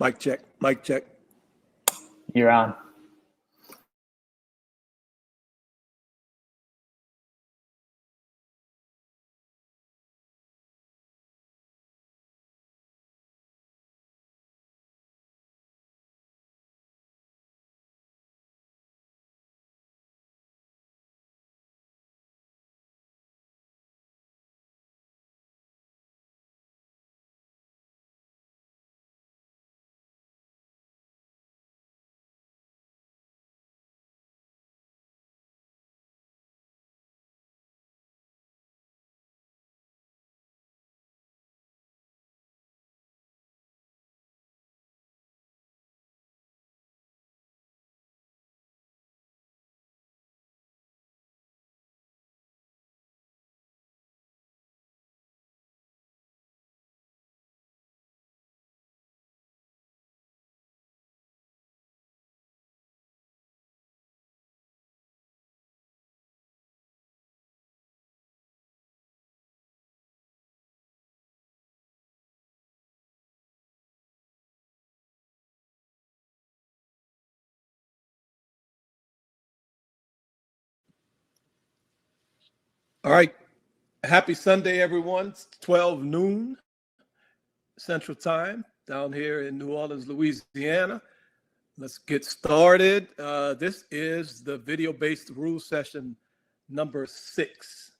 Mic check, mic check. You're on. All right. Happy Sunday, everyone. It's 12 noon Central Time down here in New Orleans, Louisiana. Let's get started. This is the video-based rule session number 6.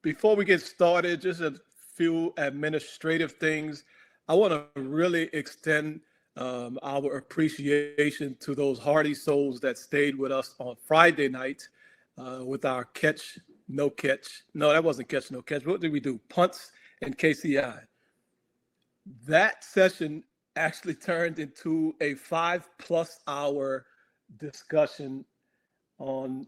Before we get started, just a few administrative things. I want to really extend our appreciation to those hardy souls that stayed with us on Friday night with our catch, no catch. No, that wasn't catch, no catch. What did we do? Punts and KCI. That session actually turned into a 5+ hour discussion on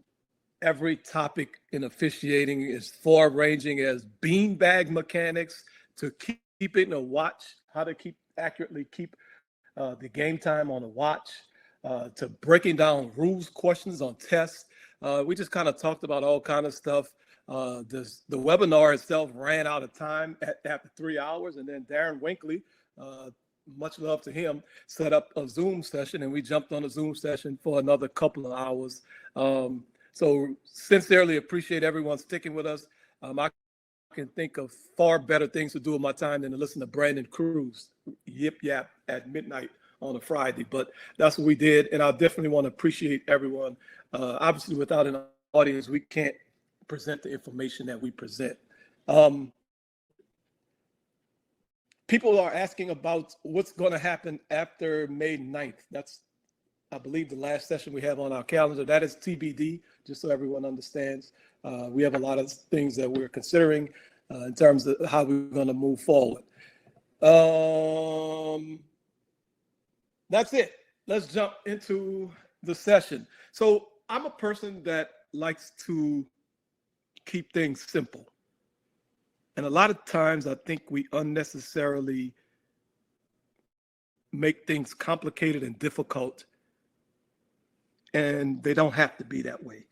every topic in officiating, as far ranging as beanbag mechanics to keeping a watch, how to accurately keep the game time on a watch, to breaking down rules questions on tests. We just kind of talked about all kind of stuff. The webinar itself ran out of time after 3 hours, and then Darren Winkley, much love to him, set up a Zoom session, and we jumped on a Zoom session for another couple of hours. So sincerely appreciate everyone sticking with us. I can think of far better things to do with my time than to listen to Brandon Cruz yip yap at midnight on a Friday, but that's what we did. And I definitely want to appreciate everyone. Obviously, without an audience, we can't present the information that we present. People are asking about what's going to happen after May 9th. That's, I believe, the last session we have on our calendar. That is TBD, just so everyone understands. We have a lot of things that we're considering in terms of how we're going to move forward. That's it. Let's jump into the session. So I'm a person that likes to keep things simple. And a lot of times I think we unnecessarily make things complicated and difficult, and they don't have to be that way.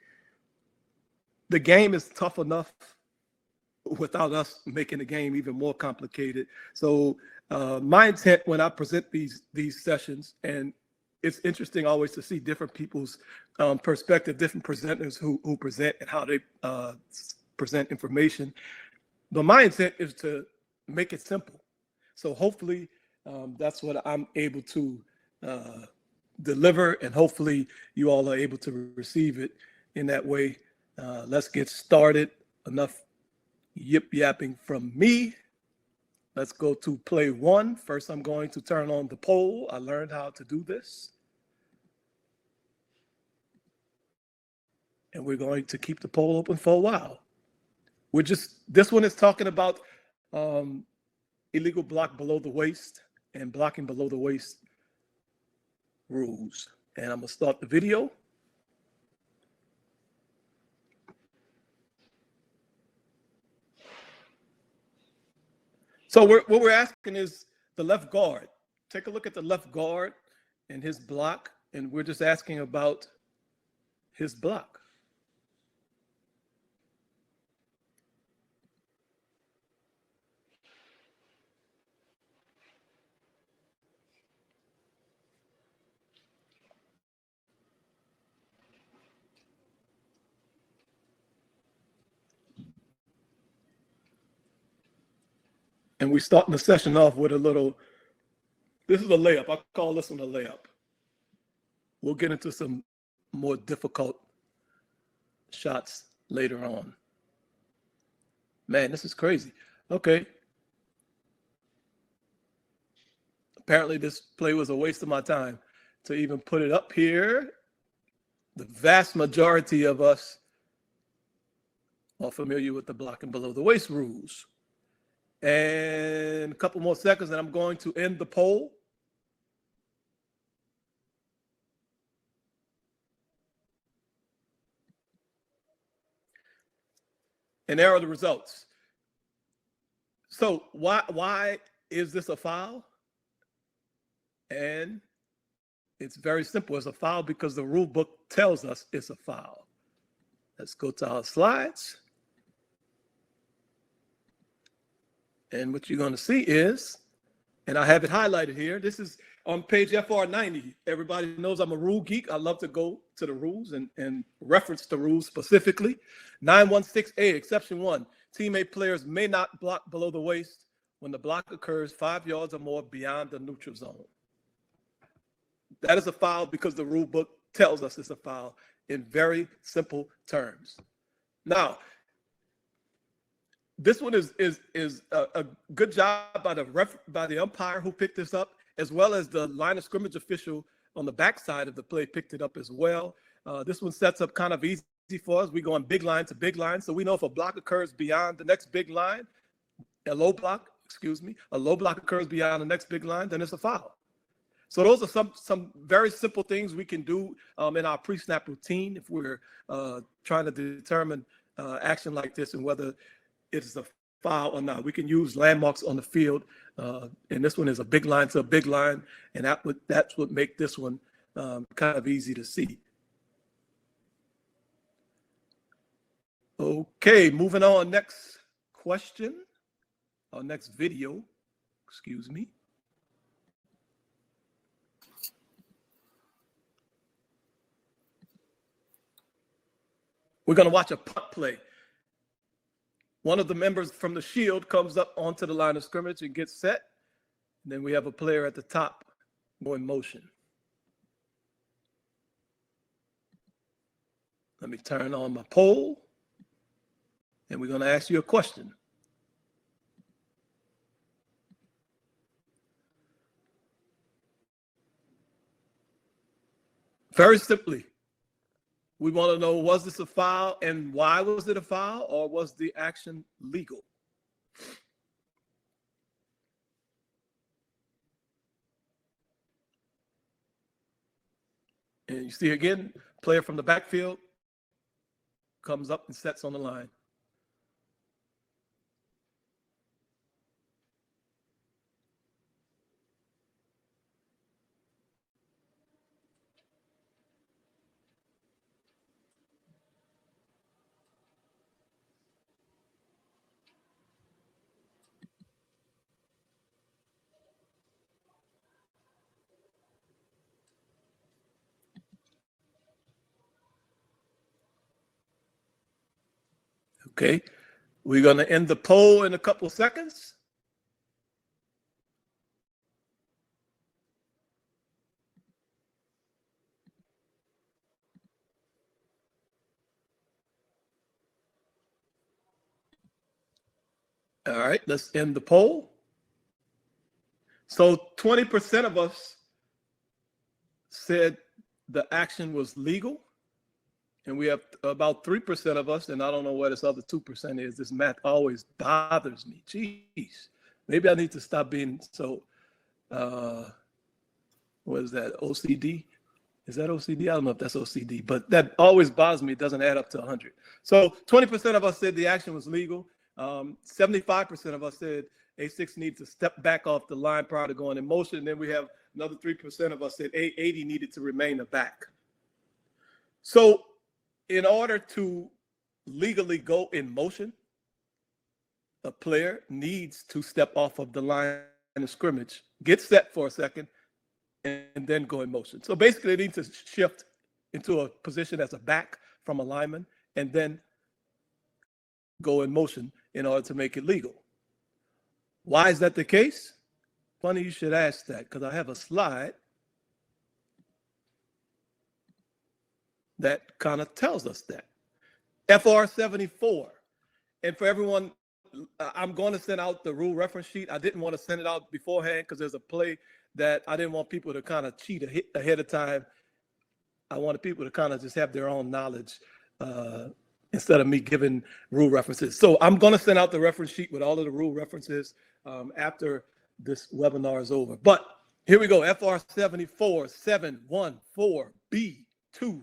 The game is tough enough without us making the game even more complicated. So my intent when I present these sessions, and it's interesting always to see different people's perspective, different presenters who present and how they present information. But my intent is to make it simple. So hopefully that's what I'm able to deliver, and hopefully you all are able to receive it in that way. Let's get started. Enough yip yapping from me. Let's go to play 1. First, I'm going to turn on the poll. I learned how to do this. And we're going to keep the poll open for a while. This one is talking about illegal block below the waist and blocking below the waist rules. And I'm gonna start the video. So what we're asking is the left guard. Take a look at the left guard and his block, and we're just asking about his block. And we starting the session off with a little, this is a layup. I call this one a layup. We'll get into some more difficult shots later on. Man, this is crazy. Okay. Apparently this play was a waste of my time to even put it up here. The vast majority of us are familiar with the blocking below the waist rules. And a couple more seconds and I'm going to end the poll. And there are the results. So why is this a foul? And it's very simple. It's a foul because the rule book tells us it's a foul. Let's go to our slides. And what you're going to see is, and I have it highlighted here, this is on page FR90. Everybody knows I'm a rule geek. I love to go to the rules and reference the rules specifically. 916A, exception 1, teammate players may not block below the waist when the block occurs 5 yards or more beyond the neutral zone. That is a foul because the rule book tells us it's a foul in very simple terms. Now, this one is a good job by the umpire who picked this up, as well as the line of scrimmage official on the backside of the play picked it up as well. This one sets up kind of easy for us. We go on big line to big line, so we know if a block occurs beyond the next big line, a low block occurs beyond the next big line, then it's a foul. So those are some very simple things we can do in our pre-snap routine if we're trying to determine action like this and whether it's a foul or not. We can use landmarks on the field, and this one is a big line to a big line, and that's what make this one kind of easy to see. Okay, moving on. Next question, or next video, excuse me. We're going to watch a punt play. One of the members from the shield comes up onto the line of scrimmage and gets set. And then we have a player at the top going motion. Let me turn on my poll. And we're going to ask you a question. Very simply, we want to know, was this a foul and why was it a foul, or was the action legal? And you see again, player from the backfield comes up and sets on the line. Okay, we're going to end the poll in a couple of seconds. All right, let's end the poll. So 20% of us said the action was legal. And we have about 3% of us, and I don't know what this other 2% is. This math always bothers me. Jeez, maybe I need to stop being so, what is that, OCD? Is that OCD? I don't know if that's OCD, but that always bothers me. It doesn't add up to 100. So 20% of us said the action was legal. 75% of us said A6 needs to step back off the line prior to going in motion. And then we have another 3% of us said A80 needed to remain a back. So in order to legally go in motion, a player needs to step off of the line of scrimmage, get set for a second, and then go in motion. So basically, they need to shift into a position as a back from a lineman and then go in motion in order to make it legal. Why is that the case? Funny you should ask that, because I have a slide that kind of tells us that. FR 74. And for everyone, I'm going to send out the rule reference sheet. I didn't want to send it out beforehand because there's a play that I didn't want people to kind of cheat ahead of time. I wanted people to kind of just have their own knowledge instead of me giving rule references. So I'm going to send out the reference sheet with all of the rule references after this webinar is over. But here we go. FR 74 714B2.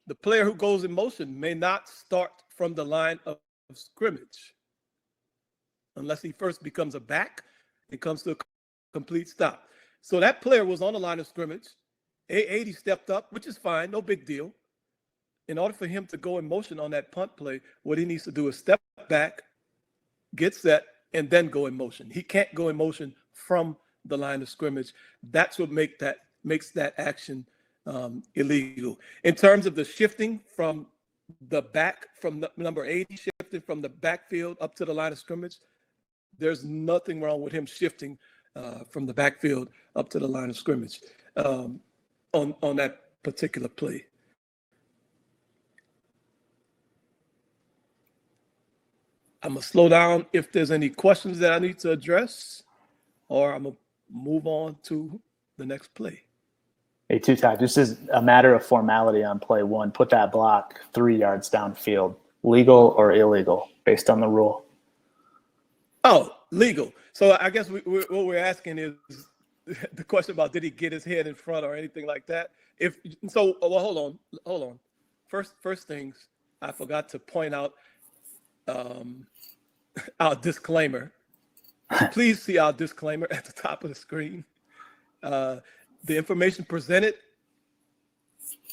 The player who goes in motion may not start from the line of scrimmage unless he first becomes a back and comes to a complete stop. So that player was on the line of scrimmage. 80 stepped up, which is fine, no big deal. In order for him to go in motion on that punt play, what he needs to do is step back, get set, and then go in motion. He can't go in motion from the line of scrimmage. That's what makes that action illegal. In terms of the shifting from the back, from the number 80, shifting from the backfield up to the line of scrimmage, there's nothing wrong with him shifting from the backfield up to the line of scrimmage on that particular play. I'm going to slow down if there's any questions that I need to address, or I'm going to move on to the next play. Hey, Two-Ty, this is a matter of formality on play one. Put that block 3 yards downfield. Legal or illegal based on the rule? Oh, legal. So I guess what we're asking is the question about did he get his head in front or anything like that? If so, well, hold on. First things, I forgot to point out our disclaimer. Please see our disclaimer at the top of the screen. The information presented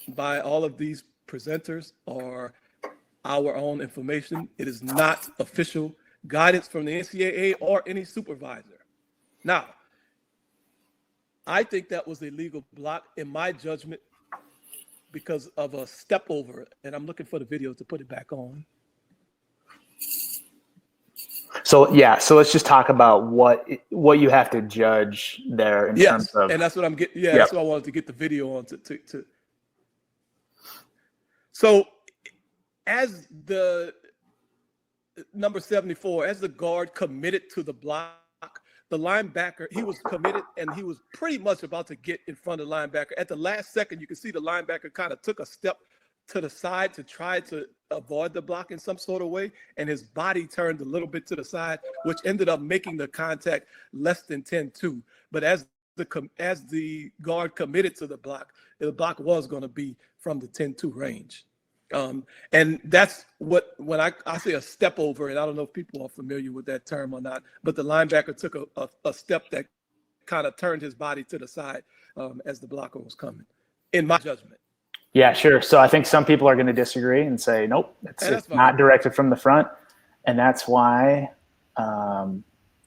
by all of these presenters are our own information. It is not official guidance from the NCAA or any supervisor. Now, I think that was a legal block in my judgment because of a step over, and I'm looking for the video to put it back on. So yeah, so let's just talk about what you have to judge there in terms of. And that's what I'm getting. Yeah, that's what I wanted to get the video on to. So, as the number 74, as the guard committed to the block, the linebacker, he was committed and he was pretty much about to get in front of the linebacker. At the last second, you can see the linebacker kind of took a step to the side to try to avoid the block in some sort of way, and his body turned a little bit to the side, which ended up making the contact less than 10-2. But as the guard committed to the block was going to be from the 10-2 range. And that's when I say a step over, and I don't know if people are familiar with that term or not, but the linebacker took a step that kind of turned his body to the side as the blocker was coming, in my judgment. Yeah, sure. So I think some people are going to disagree and say, nope, it's not directed from the front. And that's why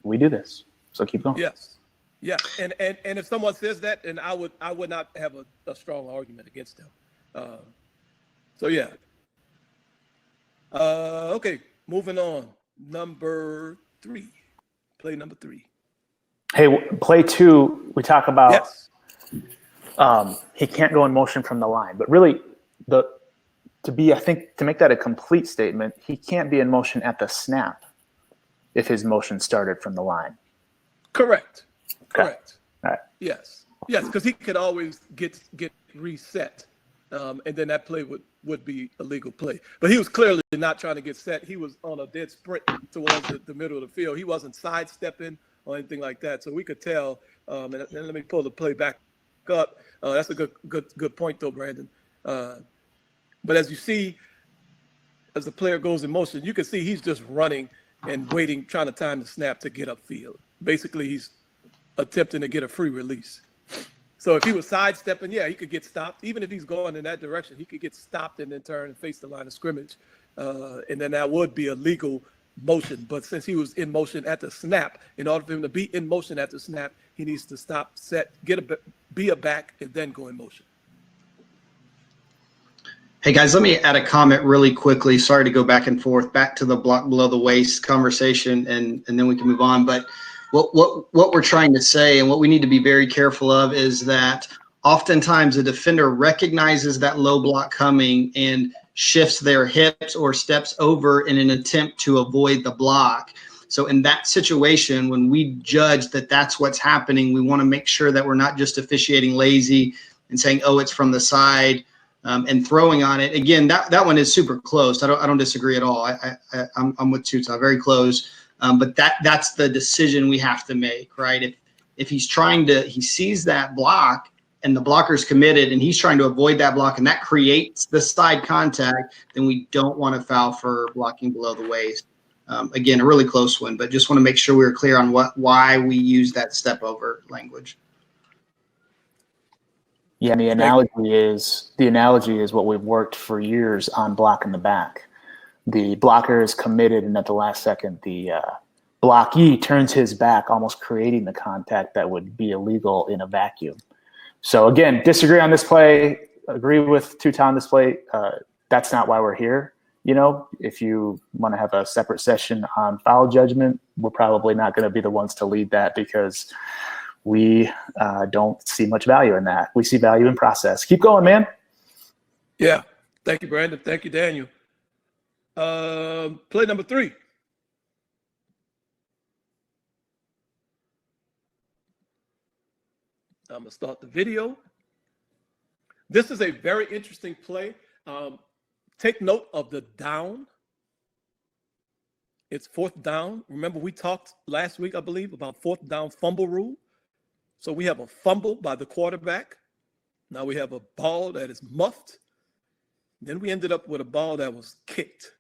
we do this. So keep going. Yes. Yeah. And if someone says that, then I would not have a strong argument against them. So yeah. Okay, moving on. Number 3. Play number 3. Hey, play 2, we talk about yes. He can't go in motion from the line, but really to make that a complete statement, he can't be in motion at the snap if his motion started from the line. Correct. Okay. Correct. All right. Yes, because he could always get reset, and then that play would be a legal play. But he was clearly not trying to get set. He was on a dead sprint towards the middle of the field. He wasn't sidestepping or anything like that. So we could tell. And let me pull the play back up. That's a good point though, Brandon. But as you see, as the player goes in motion, you can see he's just running and waiting, trying to time the snap to get upfield. Basically, he's attempting to get a free release. So if he was sidestepping, yeah, he could get stopped. Even if he's going in that direction, he could get stopped and then turn and face the line of scrimmage. And then that would be a legal motion. But since he was in motion at the snap, in order for him to be in motion at the snap, he needs to stop, set, be a back, and then go in motion. Hey guys, let me add a comment really quickly. Sorry to go back and forth, back to the block below the waist conversation, and then we can move on. But what we're trying to say and what we need to be very careful of is that oftentimes the defender recognizes that low block coming and shifts their hips or steps over in an attempt to avoid the block. So in that situation, when we judge that that's what's happening, we want to make sure that we're not just officiating lazy and saying, oh, it's from the side, and throwing on it. Again, that one is super close. I don't disagree at all. I'm with Tuta, very close. But that's the decision we have to make, right? If he's trying to, he sees that block and the blocker's committed and he's trying to avoid that block and that creates the side contact, then we don't want to foul for blocking below the waist. Again, a really close one, but just want to make sure we're clear on why we use that step over language. Yeah, and the analogy is what we've worked for years on block in the back. The blocker is committed, and at the last second, the blockee turns his back, almost creating the contact that would be illegal in a vacuum. So again, disagree on this play, agree with Tuta on this play. That's not why we're here. You know, if you want to have a separate session on foul judgment, we're probably not going to be the ones to lead that because we don't see much value in that. We see value in process. Keep going, man. Yeah. Thank you, Brandon. Thank you, Daniel. Play number 3. I'm going to start the video. This is a very interesting play. Take note of the down. It's 4th down. Remember, we talked last week, I believe, about 4th down fumble rule. So we have a fumble by the quarterback. Now we have a ball that is muffed. Then we ended up with a ball that was kicked.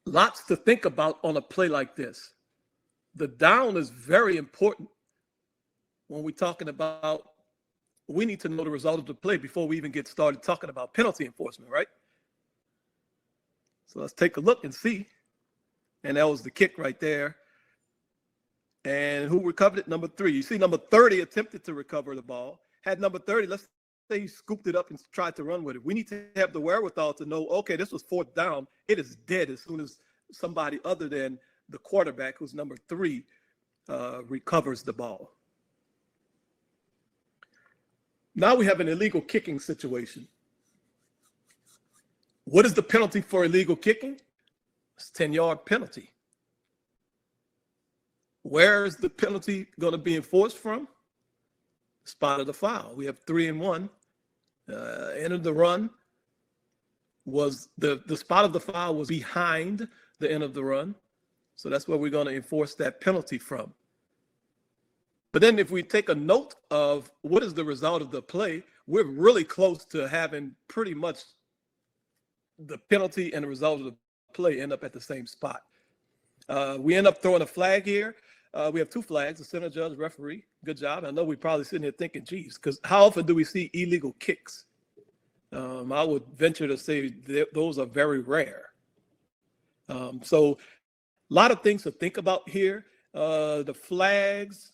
Lots to think about on a play like this. The down is very important when we're talking about, we need to know the result of the play before we even get started talking about penalty enforcement, right? So let's take a look and see. And that was the kick right there. And who recovered it? Number 3. You see number 30 attempted to recover the ball. Had number 30, let's say he scooped it up and tried to run with it. We need to have the wherewithal to know, okay, this was 4th down. It is dead as soon as somebody other than the quarterback, who's number 3, recovers the ball. Now we have an illegal kicking situation. What is the penalty for illegal kicking? It's a 10-yard penalty. Where is the penalty going to be enforced from? Spot of the foul. We have 3 and 1. End of the run was the spot of the foul was behind the end of the run. So that's where we're going to enforce that penalty from. But then if we take a note of what is the result of the play, we're really close to having pretty much the penalty and the result of the play end up at the same spot. We end up throwing a flag here. We have 2 flags, the center judge, referee. Good job. I know we're probably sitting here thinking, geez, because how often do we see illegal kicks? I would venture to say those are very rare. So a lot of things to think about here. The flags,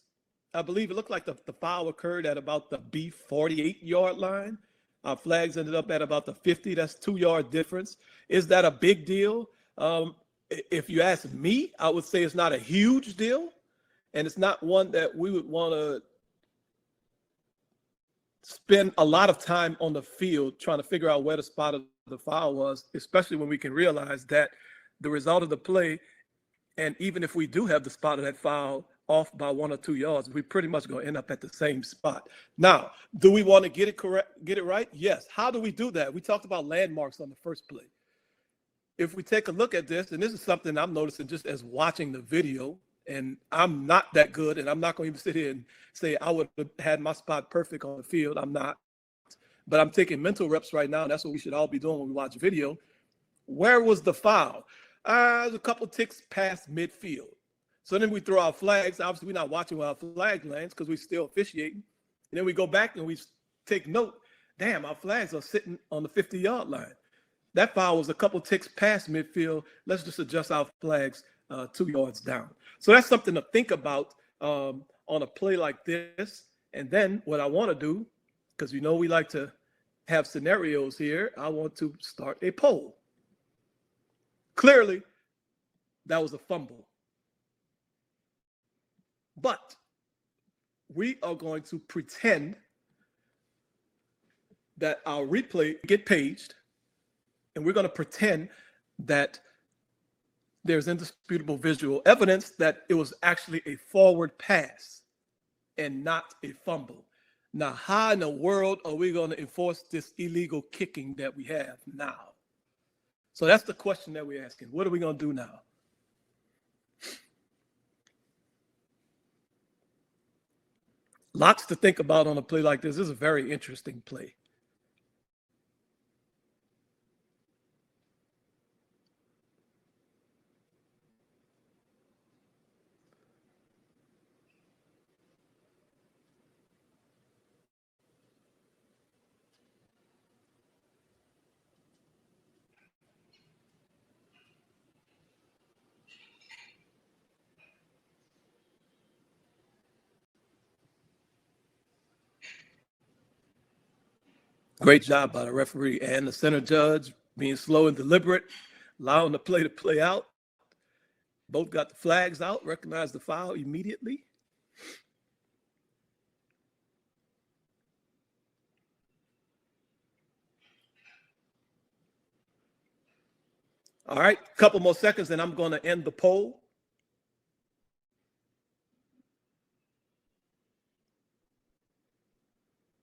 I believe it looked like the foul occurred at about the B48-yard line. Our flags ended up at about the 50. That's 2-yard difference. Is that a big deal? If you ask me, I would say it's not a huge deal. And it's not one that we would want to spend a lot of time on the field trying to figure out where the spot of the foul was, especially when we can realize that the result of the play, and even if we do have the spot of that foul off by 1 or 2 yards, we pretty much going to end up at the same spot. Now, do we want to get it correct, get it right? Yes. How do we do that? We talked about landmarks on the first play. If we take a look at this, and this is something I'm noticing just as watching the video, and I'm not that good, and I'm not going to even sit here and say I would have had my spot perfect on the field. I'm not. But I'm taking mental reps right now, and that's what we should all be doing when we watch video. Where was the foul? There's a couple ticks past midfield. So then we throw our flags. Obviously, we're not watching where our flag lands because we're still officiating. And then we go back and we take note. Damn, our flags are sitting on the 50-yard line. That foul was a couple ticks past midfield. Let's just adjust our flags 2 yards down. So that's something to think about on a play like this. And then what I want to do, because we like to have scenarios here, I want to start a poll. Clearly, that was a fumble. But we are going to pretend that our replay get paged, and we're going to pretend that there's indisputable visual evidence that it was actually a forward pass and not a fumble. Now, how in the world are we going to enforce this illegal kicking that we have now? So that's the question that we're asking. What are we going to do now? Lots to think about on a play like this. This is a very interesting play. Great job by the referee and the center judge being slow and deliberate, allowing the play to play out. Both got the flags out, recognized the foul immediately. All right, a couple more seconds and I'm going to end the poll.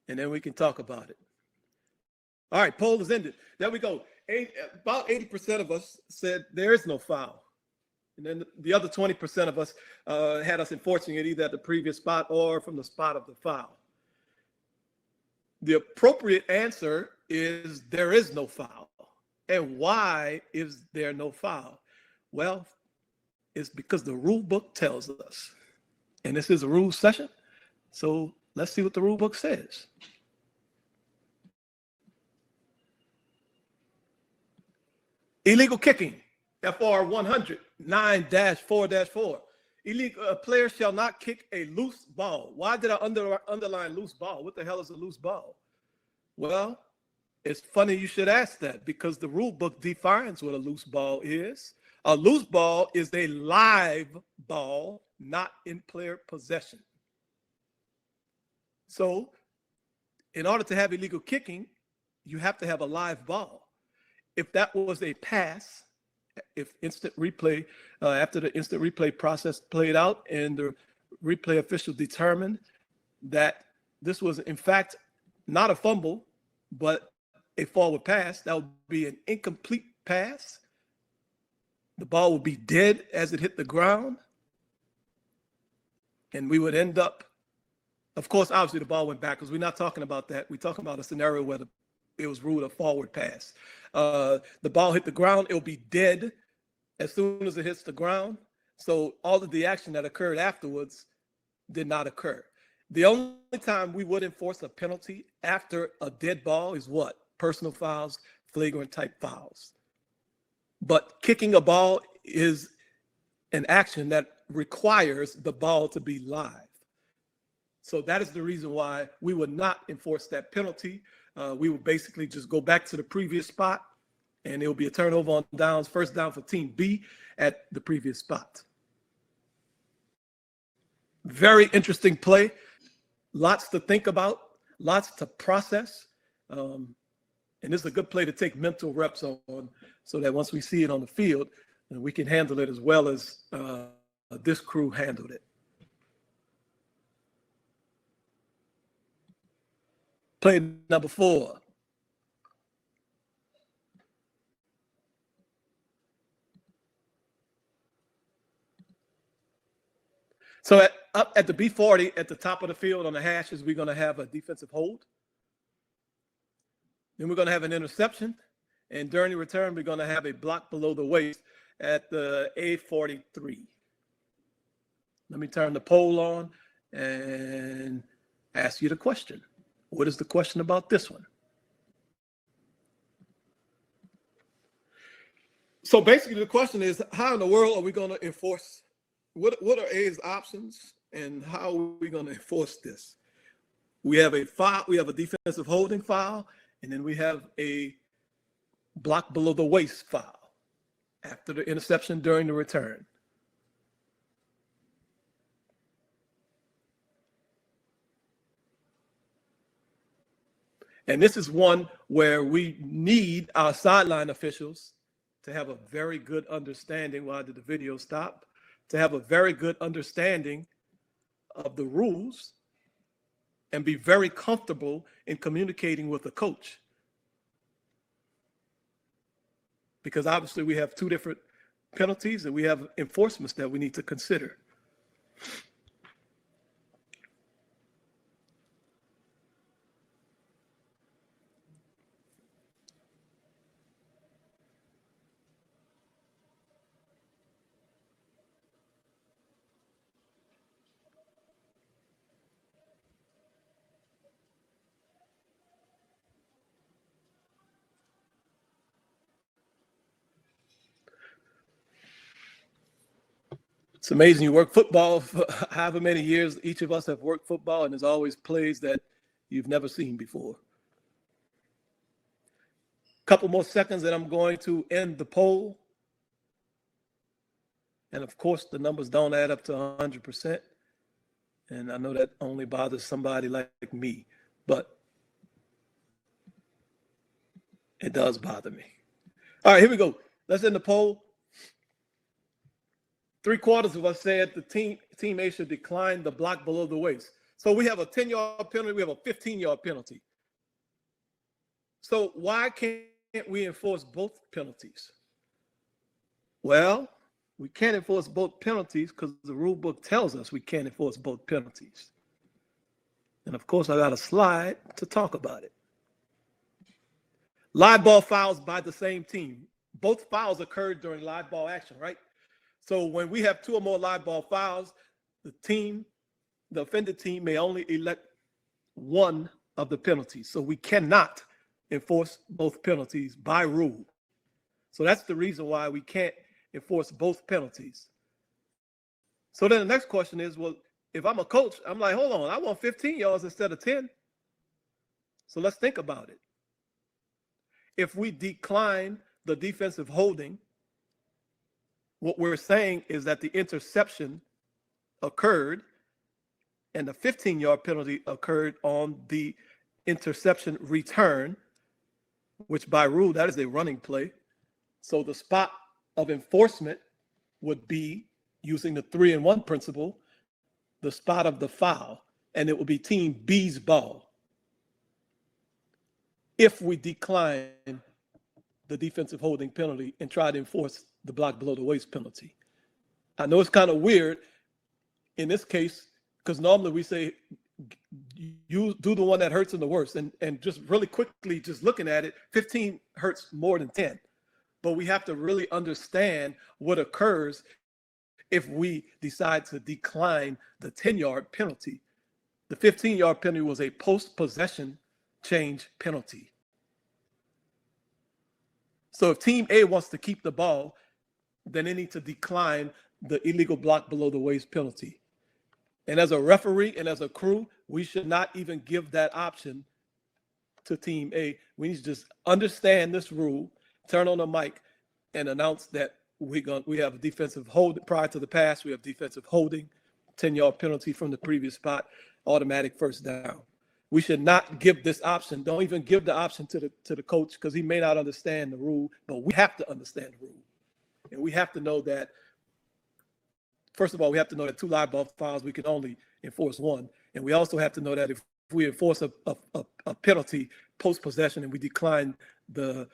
And then we can talk about it. All right, poll is ended. There we go. About 80% of us said there is no foul. And then the other 20% of us had us enforcing it either at the previous spot or from the spot of the foul. The appropriate answer is there is no foul. And why is there no foul? Well, it's because the rule book tells us. And this is a rule session. So let's see what the rule book says. Illegal kicking, FR 109-4-4. Illegal player shall not kick a loose ball. Why did I underline loose ball? What the hell is a loose ball? Well, it's funny you should ask that because the rule book defines what a loose ball is. A loose ball is a live ball, not in player possession. So in order to have illegal kicking, you have to have a live ball. If that was a pass, if instant replay, after the instant replay process played out and the replay official determined that this was in fact not a fumble, but a forward pass, that would be an incomplete pass. The ball would be dead as it hit the ground. And we would end up, of course, obviously the ball went backwards. We're not talking about that. We're talking about a scenario where it was ruled a forward pass. The ball hit the ground, it'll be dead as soon as it hits the ground. So all of the action that occurred afterwards did not occur. The only time we would enforce a penalty after a dead ball is what? Personal fouls, flagrant type fouls. But kicking a ball is an action that requires the ball to be live. So that is the reason why we would not enforce that penalty. We would basically just go back to the previous spot and it will be a turnover on downs, first down for team B at the previous spot. Very interesting play. Lots to think about, lots to process. And this is a good play to take mental reps on so that once we see it on the field, we can handle it as well as this crew handled it. Play number 4. So up at the B40, at the top of the field on the hashes, we're going to have a defensive hold. Then we're going to have an interception. And during the return, we're going to have a block below the waist at the A43. Let me turn the poll on and ask you the question. What is the question about this one? So basically the question is, how in the world are we going to enforce, what are A's options and how are we going to enforce this? We have a foul, we have a defensive holding foul, And then we have a block below the waist foul after the interception during the return. And this is one where we need our sideline officials to have a very good understanding. Why did the video stop? To have a very good understanding of the rules and be very comfortable in communicating with the coach. Because obviously we have two different penalties and we have enforcements that we need to consider. It's amazing. You work football for however many years. Each of us have worked football, and there's always plays that you've never seen before. Couple more seconds, and I'm going to end the poll. And of course, the numbers don't add up to 100%. And I know that only bothers somebody like me, but it does bother me. All right, here we go. Let's end the poll. 3/4 of us said the team A should decline the block below the waist. So we have a 10-yard penalty. We have a 15-yard penalty. So why can't we enforce both penalties? Well, we can't enforce both penalties because the rule book tells us we can't enforce both penalties. And of course, I got a slide to talk about it. Live ball fouls by the same team. Both fouls occurred during live ball action, right? So when we have two or more live ball fouls, the offended team may only elect one of the penalties. So we cannot enforce both penalties by rule. So that's the reason why we can't enforce both penalties. So then the next question is, well, if I'm a coach, I'm like, hold on, I want 15 yards instead of 10. So let's think about it. If we decline the defensive holding, what we're saying is that the interception occurred and the 15-yard penalty occurred on the interception return, which by rule, that is a running play. So the spot of enforcement would be, using the 3-and-1 principle, the spot of the foul, and it would be team B's ball if we decline the defensive holding penalty and try to enforce the block below the waist penalty. I know it's kind of weird in this case, because normally we say you do the one that hurts him the worst. And just really quickly, just looking at it, 15 hurts more than 10. But we have to really understand what occurs if we decide to decline the 10-yard penalty. The 15-yard penalty was a post-possession change penalty. So if team A wants to keep the ball, then they need to decline the illegal block below the waist penalty. And as a referee and as a crew, we should not even give that option to team A. We need to just understand this rule, turn on the mic, and announce that we have a defensive hold prior to the pass. We have defensive holding, 10-yard penalty from the previous spot, automatic first down. We should not give this option. Don't even give the option to the coach, because he may not understand the rule, but we have to understand the rule. And we have to know that, first of all, we have to know that two live ball fouls, we can only enforce one. And we also have to know that if we enforce a penalty post-possession and we decline the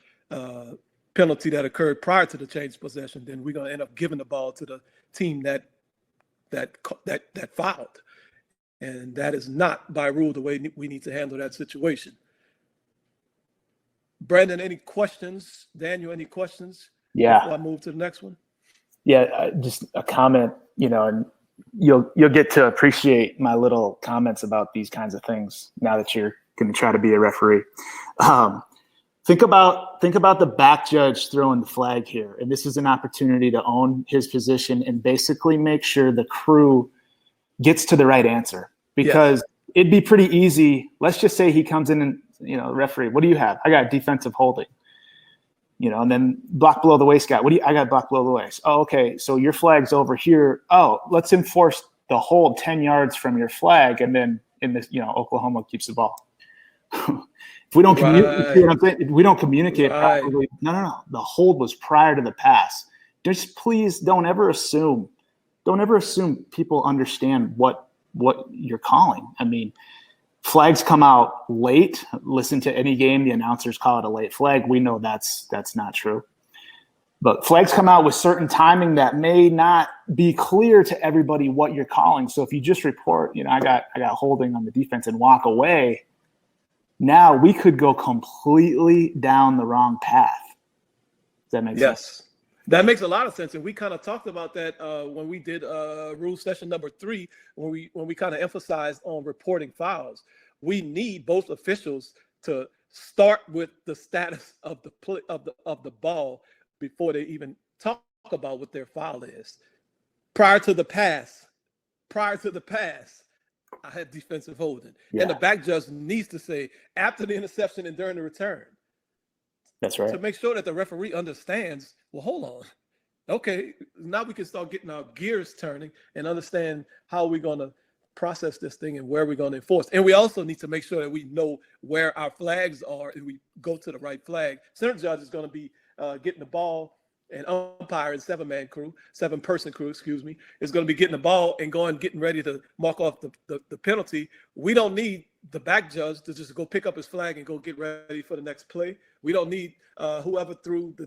penalty that occurred prior to the change of possession, then we're going to end up giving the ball to the team that fouled. And that is not by rule the way we need to handle that situation. Brandon, any questions? Daniel, any questions? Yeah. Before I move to the next one? Yeah, just a comment, and you'll get to appreciate my little comments about these kinds of things now that you're going to try to be a referee. Think about the back judge throwing the flag here, and this is an opportunity to own his position and basically make sure the crew gets to the right answer, because it'd be pretty easy. Let's just say he comes in and You know, referee, what do you have? I got defensive holding. You know, and then block below the waist guy. I got block below the waist. Oh, okay. So your flag's over here. Oh, let's enforce the hold 10 yards from your flag. And then in this, you know, Oklahoma keeps the ball. If we don't communicate, see what I'm saying? If we don't communicate properly, no. The hold was prior to the pass. Just please don't ever assume people understand what you're calling. I mean, flags come out late. Listen to any game, the announcers call it a late flag. We know that's not true. But flags come out with certain timing that may not be clear to everybody what you're calling. So if you just report, you know, I got holding on the defense and walk away, now we could go completely down the wrong path. Does that make sense? Yes. That makes a lot of sense, and we kind of talked about that when we did rule session number 3, when we kind of emphasized on reporting fouls. We need both officials to start with the status of the ball before they even talk about what their foul is. Prior to the pass, I had defensive holding, and the back judge needs to say after the interception and during the return. That's right. To make sure that the referee understands, well, hold on. Okay, now we can start getting our gears turning and understand how we're going to process this thing and where we're going to enforce. And we also need to make sure that we know where our flags are and we go to the right flag. Center judge is going to be getting the ball, and umpire and seven-person crew, is going to be getting the ball and getting ready to mark off the penalty. We don't need the back judge to just go pick up his flag and go get ready for the next play. We don't need whoever threw the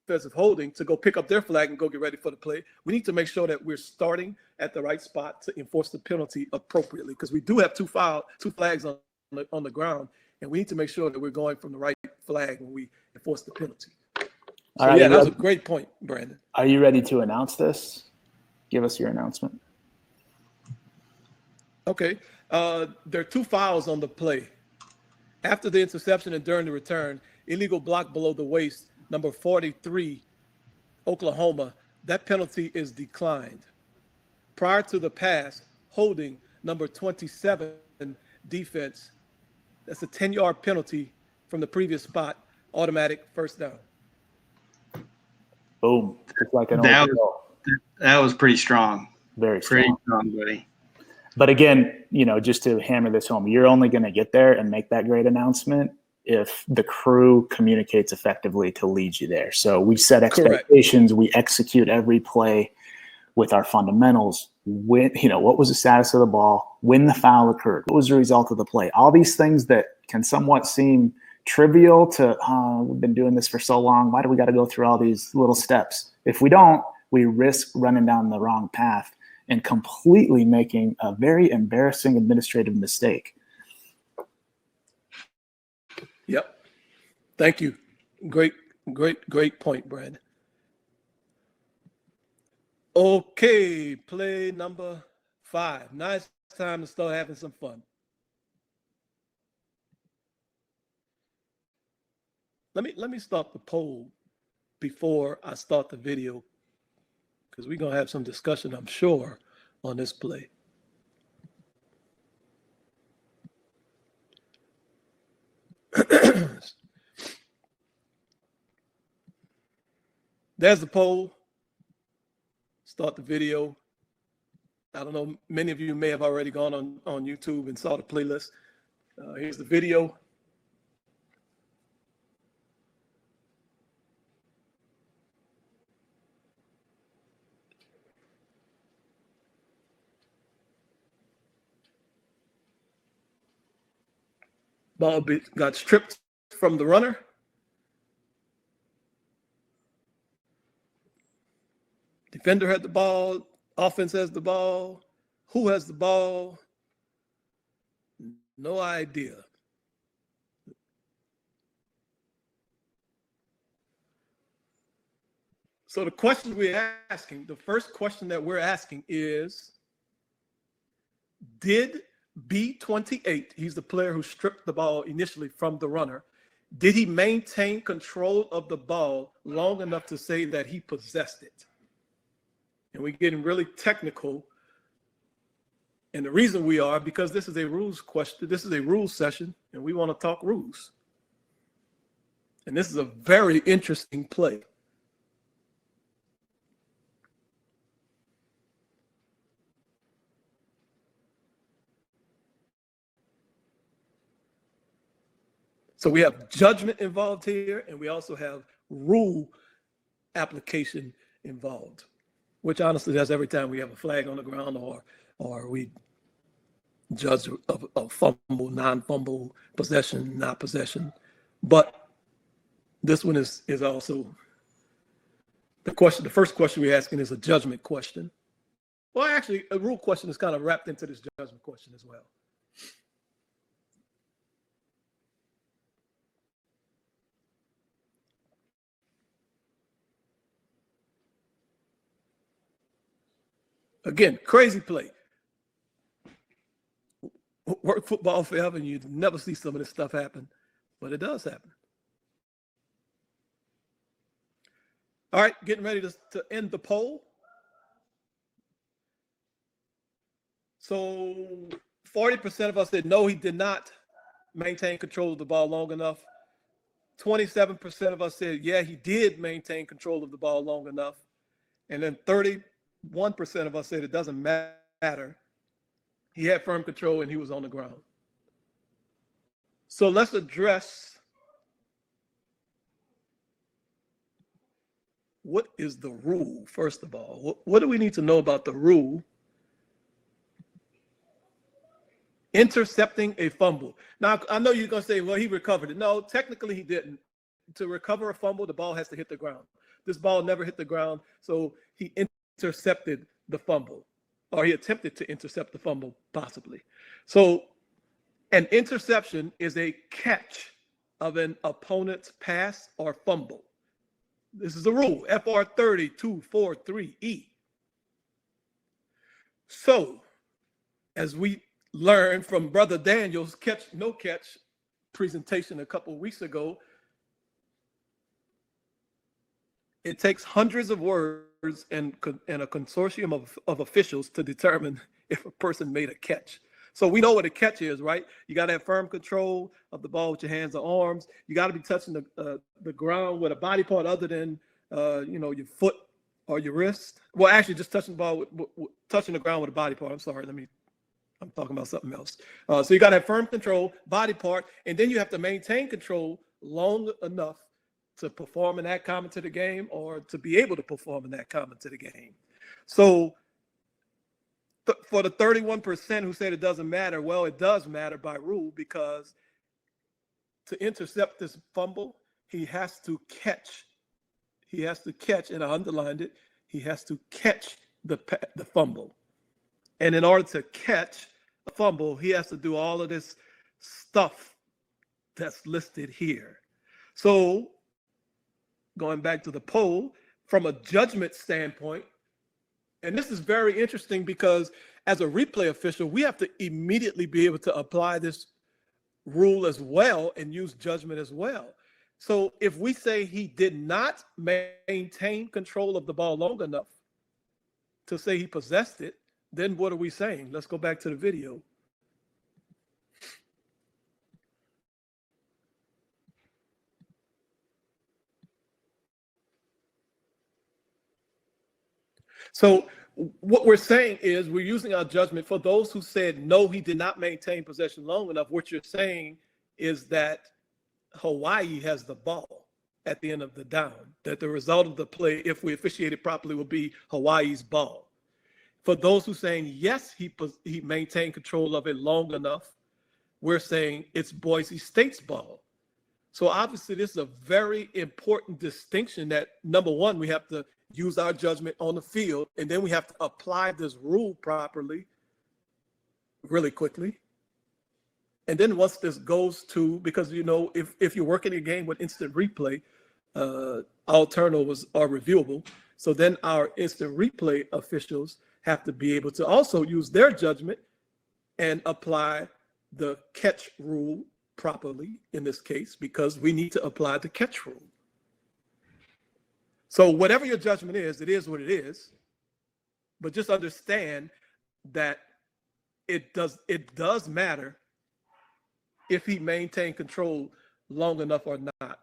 defensive holding to go pick up their flag and go get ready for the play. We need to make sure that we're starting at the right spot to enforce the penalty appropriately, because we do have two flags on the ground, and we need to make sure that we're going from the right flag when we enforce the penalty. So, that was a great point, Brandon. Are you ready to announce this? Give us your announcement. Okay. There are 2 fouls on the play. After the interception and during the return, illegal block below the waist, number 43, Oklahoma, that penalty is declined. Prior to the pass, holding, number 27, defense, that's a 10-yard penalty from the previous spot, automatic first down. Boom. Just like that was pretty strong. Very strong. Pretty strong, buddy. But again, you know, just to hammer this home, you're only going to get there and make that great announcement if the crew communicates effectively to lead you there. So we set expectations. Correct. We execute every play with our fundamentals. What was the status of the ball? When the foul occurred? What was the result of the play? All these things that can somewhat seem trivial to, we've been doing this for so long. Why do we got to go through all these little steps? If we don't, we risk running down the wrong path and completely making a very embarrassing administrative mistake. Yep. Thank you. Great point, Brad. Okay, play number 5. Now it's time to start having some fun. Let me start the poll before I start the video, because we're going to have some discussion, I'm sure, on this play. There's the poll. Start the video. I don't know, many of you may have already gone on YouTube and saw the playlist. Here's the video. Ball got stripped from the runner. Defender had the ball. Offense has the ball. Who has the ball? No idea. So the question we're asking, the first question that we're asking is, did B28, he's the player who stripped the ball initially from the runner, did he maintain control of the ball long enough to say that he possessed it? And we're getting really technical And the reason we are, because this is a rules question, this is a rules session, and we want to talk rules. And this is a very interesting play. So we have judgment involved here, and we also have rule application involved, which honestly, that's every time we have a flag on the ground or we judge a fumble, non-fumble, possession, not possession. But this one is also the question. The first question we're asking is a judgment question. Well, actually, a rule question is kind of wrapped into this judgment question as well. Again, crazy play. Work football forever, and you'd never see some of this stuff happen, but it does happen. All right, getting ready to end the poll. So 40% of us said no, he did not maintain control of the ball long enough. 27% of us said, yeah, he did maintain control of the ball long enough. And then 31% of us said it doesn't matter. He had firm control and he was on the ground. So let's address what is the rule, first of all. What do we need to know about the rule? Intercepting a fumble. Now, I know you're going to say, well, he recovered it. No, technically he didn't. To recover a fumble, the ball has to hit the ground. This ball never hit the ground, so he intercepted the fumble, or he attempted to intercept the fumble, possibly. So an interception is a catch of an opponent's pass or fumble. This is a rule, FR 30243E. So, as we learned from Brother Daniel's catch, no catch presentation a couple of weeks ago, it takes hundreds of words and a consortium of officials to determine if a person made a catch. So we know what a catch is, right? You got to have firm control of the ball with your hands or arms. You got to be touching the ground with a body part other than your foot or your wrist. Well, actually, just touching the ball touching the ground with a body part. I'm sorry, I'm talking about something else. So you got to have firm control, body part, and then you have to maintain control long enough to perform in that comment to the game or to be able to perform in that comment to the game. So for the 31% who said it doesn't matter, well, it does matter by rule, because to intercept this fumble, he has to catch. He has to catch, and I underlined it, he has to catch the fumble. And in order to catch a fumble, he has to do all of this stuff that's listed here. So going back to the poll, from a judgment standpoint, and this is very interesting because as a replay official, we have to immediately be able to apply this rule as well and use judgment as well. So if we say he did not maintain control of the ball long enough to say he possessed it, then what are we saying? Let's go back to the video. So what we're saying is we're using our judgment. For those who said, no, he did not maintain possession long enough, what you're saying is that Hawaii has the ball at the end of the down, that the result of the play, if we officiate it properly, will be Hawaii's ball. For those who are saying, yes, he maintained control of it long enough, we're saying it's Boise State's ball. So obviously this is a very important distinction that, number one, we have to use our judgment on the field, and then we have to apply this rule properly, really quickly. And then once this goes to, because, if you're working a game with instant replay, all turnovers are reviewable. So then our instant replay officials have to be able to also use their judgment and apply the catch rule properly in this case, because we need to apply the catch rule. So whatever your judgment is, it is what it is. But just understand that it does matter if he maintained control long enough or not.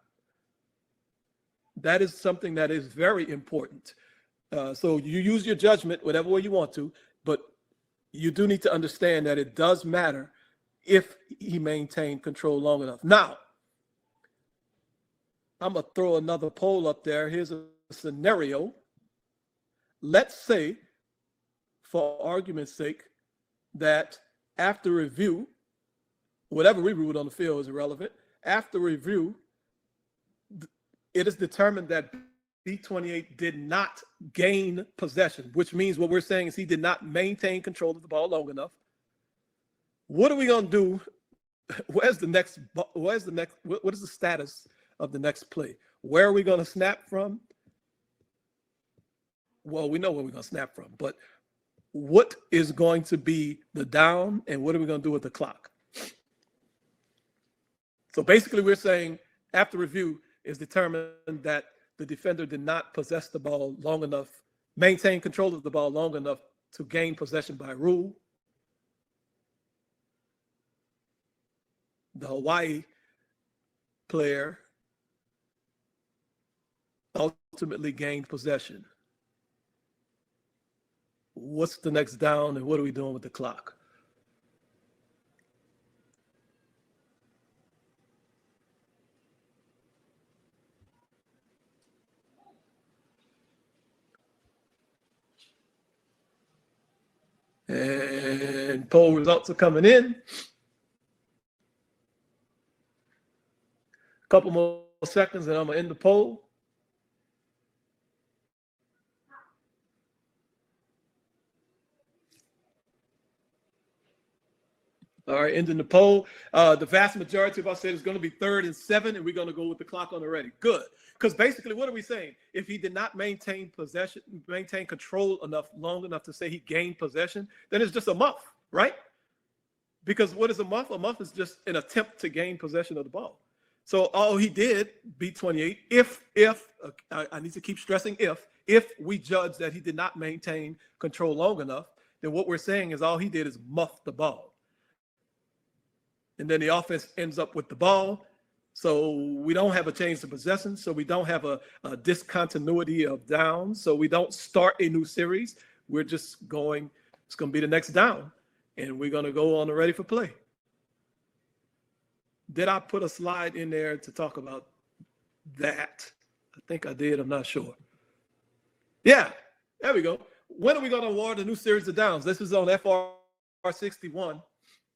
That is something that is very important. So you use your judgment whatever way you want to, but you do need to understand that it does matter if he maintained control long enough. Now, I'm going to throw another poll up there. Here's a scenario. Let's say, for argument's sake, that after review, whatever we ruled on the field is irrelevant. After review, it is determined that B28 did not gain possession, which means what we're saying is he did not maintain control of the ball long enough. What are we going to do? What is the status of the next play? Where are we going to snap from? Well, we know where we're going to snap from, but what is going to be the down and what are we going to do with the clock? So basically we're saying after review is determined that the defender did not possess the ball long enough, maintain control of the ball long enough to gain possession by rule. The Hawaii player ultimately gained possession. What's the next down and what are we doing with the clock? And poll results are coming in. A couple more seconds and I'm going to end the poll. All right, ending the poll. The vast majority of us said it's going to be 3rd and 7, and we're going to go with the clock on the ready. Good. Because basically, what are we saying? If he did not maintain control long enough to say he gained possession, then it's just a muff, right? Because what is a muff? A muff is just an attempt to gain possession of the ball. So all he did, B28, if I need to keep stressing if we judge that he did not maintain control long enough, then what we're saying is all he did is muff the ball. And then the offense ends up with the ball. So we don't have a change to possession. So we don't have a discontinuity of downs. So we don't start a new series. We're just going, it's going to be the next down. And we're going to go on the ready for play. Did I put a slide in there to talk about that? I think I did. I'm not sure. Yeah, there we go. When are we going to award a new series of downs? This is on FR 61.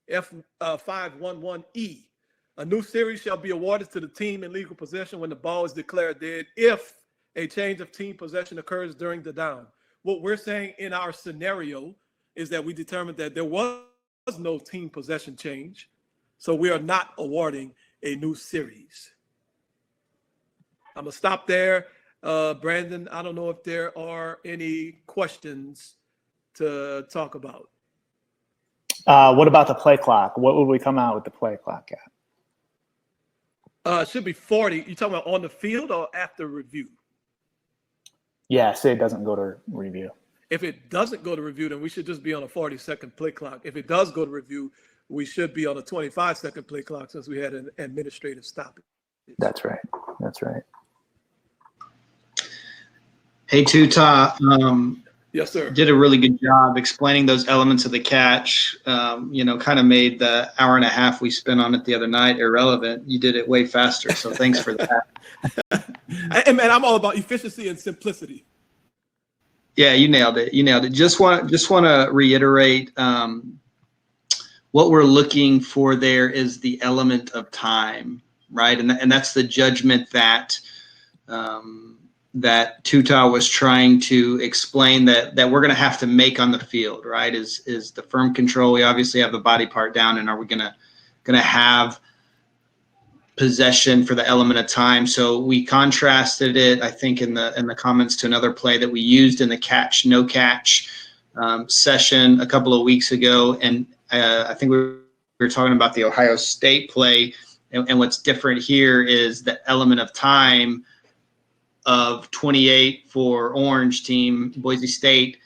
F511E. A new series shall be awarded to the team in legal possession when the ball is declared dead if a change of team possession occurs during the down. What we're saying in our scenario is that we determined that there was no team possession change, so we are not awarding a new series. I'm going to stop there. Brandon, I don't know if there are any questions to talk about. What about the play clock? What would we come out with the play clock at? It should be 40. You talking about on the field or after review? Yeah, say it doesn't go to review. If it doesn't go to review, then we should just be on a 40-second play clock. If it does go to review, we should be on a 25-second play clock since we had an administrative stoppage. That's right. That's right. Hey, Tuta, Yes, sir. did a really good job explaining those elements of the catch. Kind of made the hour and a half we spent on it the other night irrelevant. You did it way faster, so thanks for that. And man, I'm all about efficiency and simplicity. Yeah, you nailed it. Just want to reiterate what we're looking for there is the element of time, right? And that's the judgment that that Tuta was trying to explain that we're going to have to make on the field, right? Is the firm control. We obviously have the body part down, and are we going to have possession for the element of time? So we contrasted it, I think, in the comments to another play that we used in the catch no catch session a couple of weeks ago, and I think we were talking about the Ohio State play, and what's different here is the element of time of 28 for Orange team. Boise State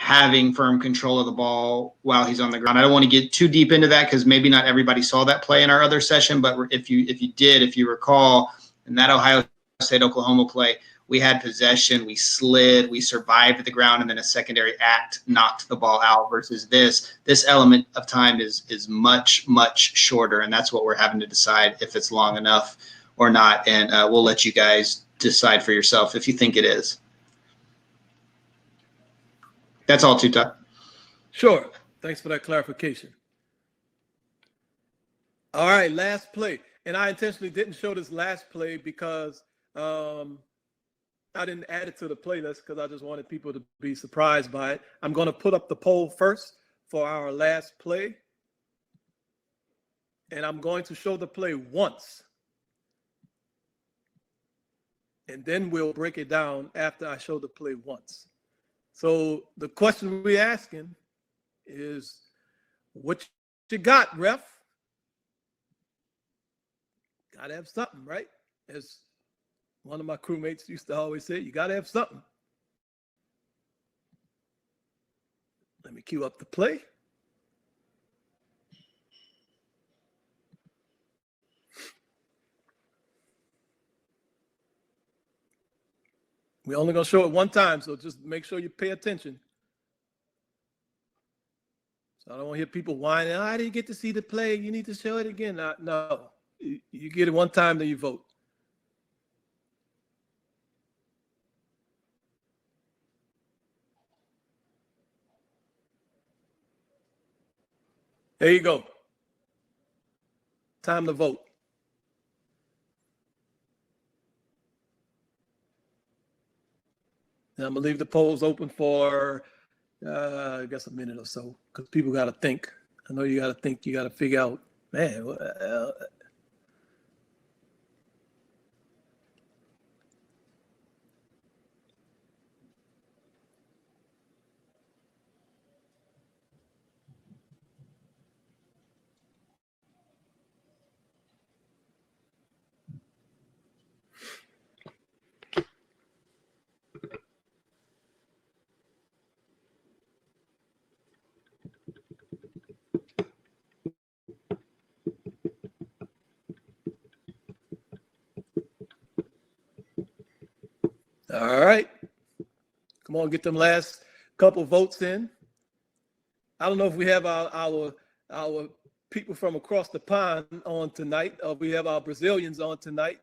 having firm control of the ball while he's on the ground. I don't want to get too deep into that because maybe not everybody saw that play in our other session, but if you recall, in that Ohio State Oklahoma play, we had possession, we slid, we survived the ground, and then a secondary act knocked the ball out. Versus this element of time is much, much shorter, and that's what we're having to decide if it's long enough or not. And we'll let you guys decide for yourself if you think it is. That's all, Tuta. Sure. Thanks for that clarification. All right, last play. And I intentionally didn't show this last play because I didn't add it to the playlist because I just wanted people to be surprised by it. I'm going to put up the poll first for our last play. And I'm going to show the play once. And then we'll break it down after I show the play once. So the question we're asking is, what you got, ref? Gotta have something, right? As one of my crewmates used to always say, you gotta have something. Let me cue up the play. We're only going to show it one time, so just make sure you pay attention. So I don't want to hear people whining, I didn't get to see the play. You need to show it again. No, you get it one time, then you vote. There you go. Time to vote. And I'm going to leave the polls open for, I guess, a minute or so, because people got to think. I know you got to think, you got to figure out, man, all right. Come on, get them last couple votes in. I don't know if we have our people from across the pond on tonight, or we have our Brazilians on tonight.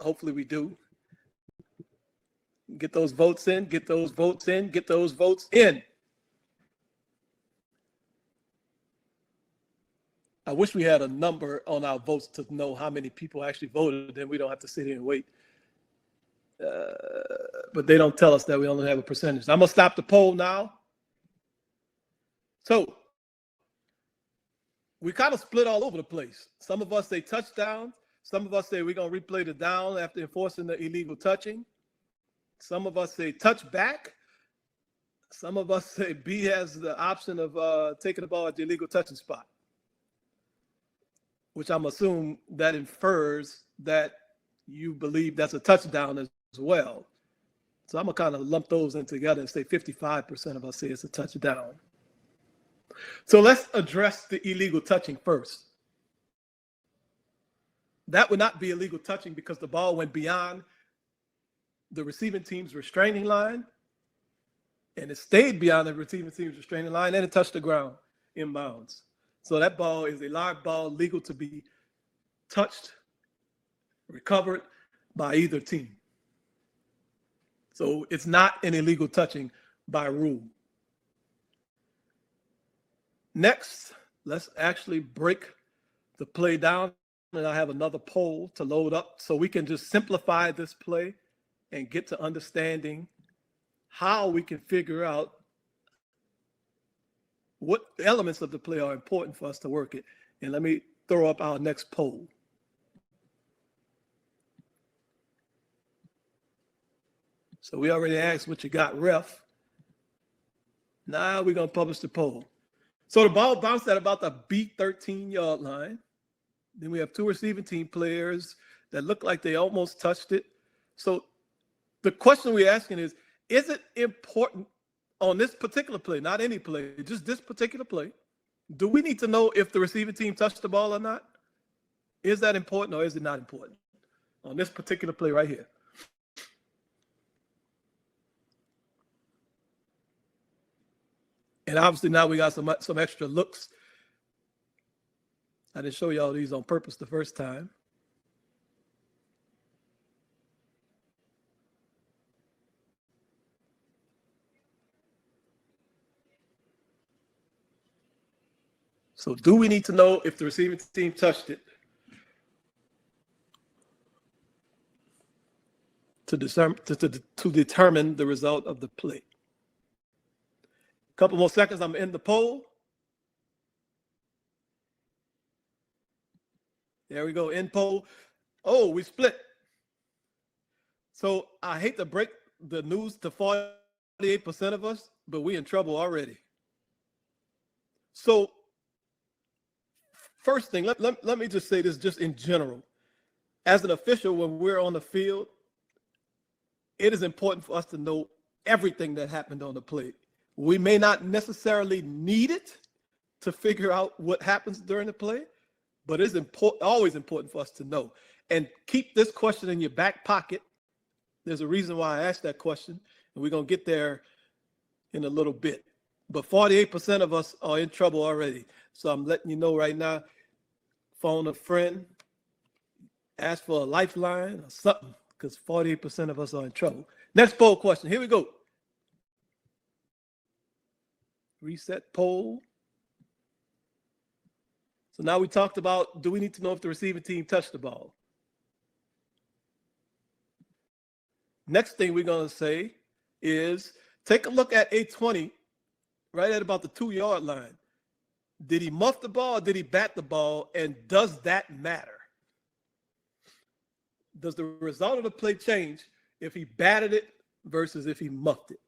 Hopefully we do. Get those votes in, get those votes in, get those votes in. I wish we had a number on our votes to know how many people actually voted, then we don't have to sit here and wait. But they don't tell us that. We only have a percentage. I'm going to stop the poll now. So we kind of split all over the place. Some of us say touchdown. Some of us say we're going to replay the down after enforcing the illegal touching. Some of us say touchback. Some of us say B has the option of taking the ball at the illegal touching spot, which I'm assuming that infers that you believe that's a touchdown as well. So I'm going to kind of lump those in together and say 55% of us say it's a touchdown. So let's address the illegal touching first. That would not be illegal touching because the ball went beyond the receiving team's restraining line, and it stayed beyond the receiving team's restraining line, and it touched the ground in bounds. So that ball is a live ball, legal to be touched, recovered by either team. So it's not an illegal touching by rule. Next, let's actually break the play down, and I have another poll to load up so we can just simplify this play and get to understanding how we can figure out what elements of the play are important for us to work it. And let me throw up our next poll. So we already asked what you got, ref. Now we're going to publish the poll. So the ball bounced at about the B13-yard line. Then we have two receiving team players that look like they almost touched it. So the question we're asking is it important on this particular play, not any play, just this particular play? Do we need to know if the receiving team touched the ball or not? Is that important or is it not important on this particular play right here? And obviously now we got some extra looks. I didn't show y'all these on purpose the first time. So do we need to know if the receiving team touched it to determine the result of the play? A couple more seconds, I'm in the poll. There we go, in poll. Oh, we split. So I hate to break the news to 48% of us, but we in trouble already. So first thing, let me just say this just in general. As an official, when we're on the field, it is important for us to know everything that happened on the play. We may not necessarily need it to figure out what happens during the play, but it's always important for us to know. And keep this question in your back pocket. There's a reason why I asked that question, and we're going to get there in a little bit. But 48% of us are in trouble already. So I'm letting you know right now, phone a friend, ask for a lifeline or something, because 48% of us are in trouble. Next poll question. Here we go. Reset poll. So now we talked about, do we need to know if the receiving team touched the ball? Next thing we're going to say is take a look at 820 right at about the 2-yard line. Did he muff the ball or did he bat the ball? And does that matter? Does the result of the play change if he batted it versus if he muffed it?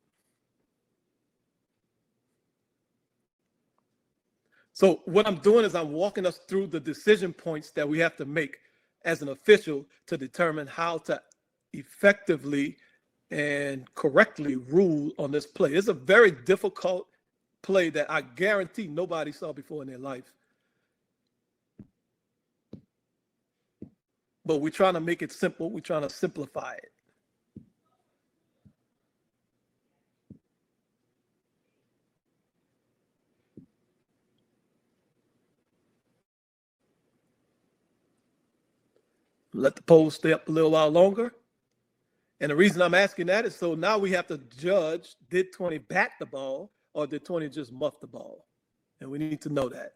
So what I'm doing is I'm walking us through the decision points that we have to make as an official to determine how to effectively and correctly rule on this play. It's a very difficult play that I guarantee nobody saw before in their life. But we're trying to make it simple. We're trying to simplify it. Let the poll stay up a little while longer. And the reason I'm asking that is so now we have to judge, did 20 bat the ball or did 20 just muff the ball? And we need to know that.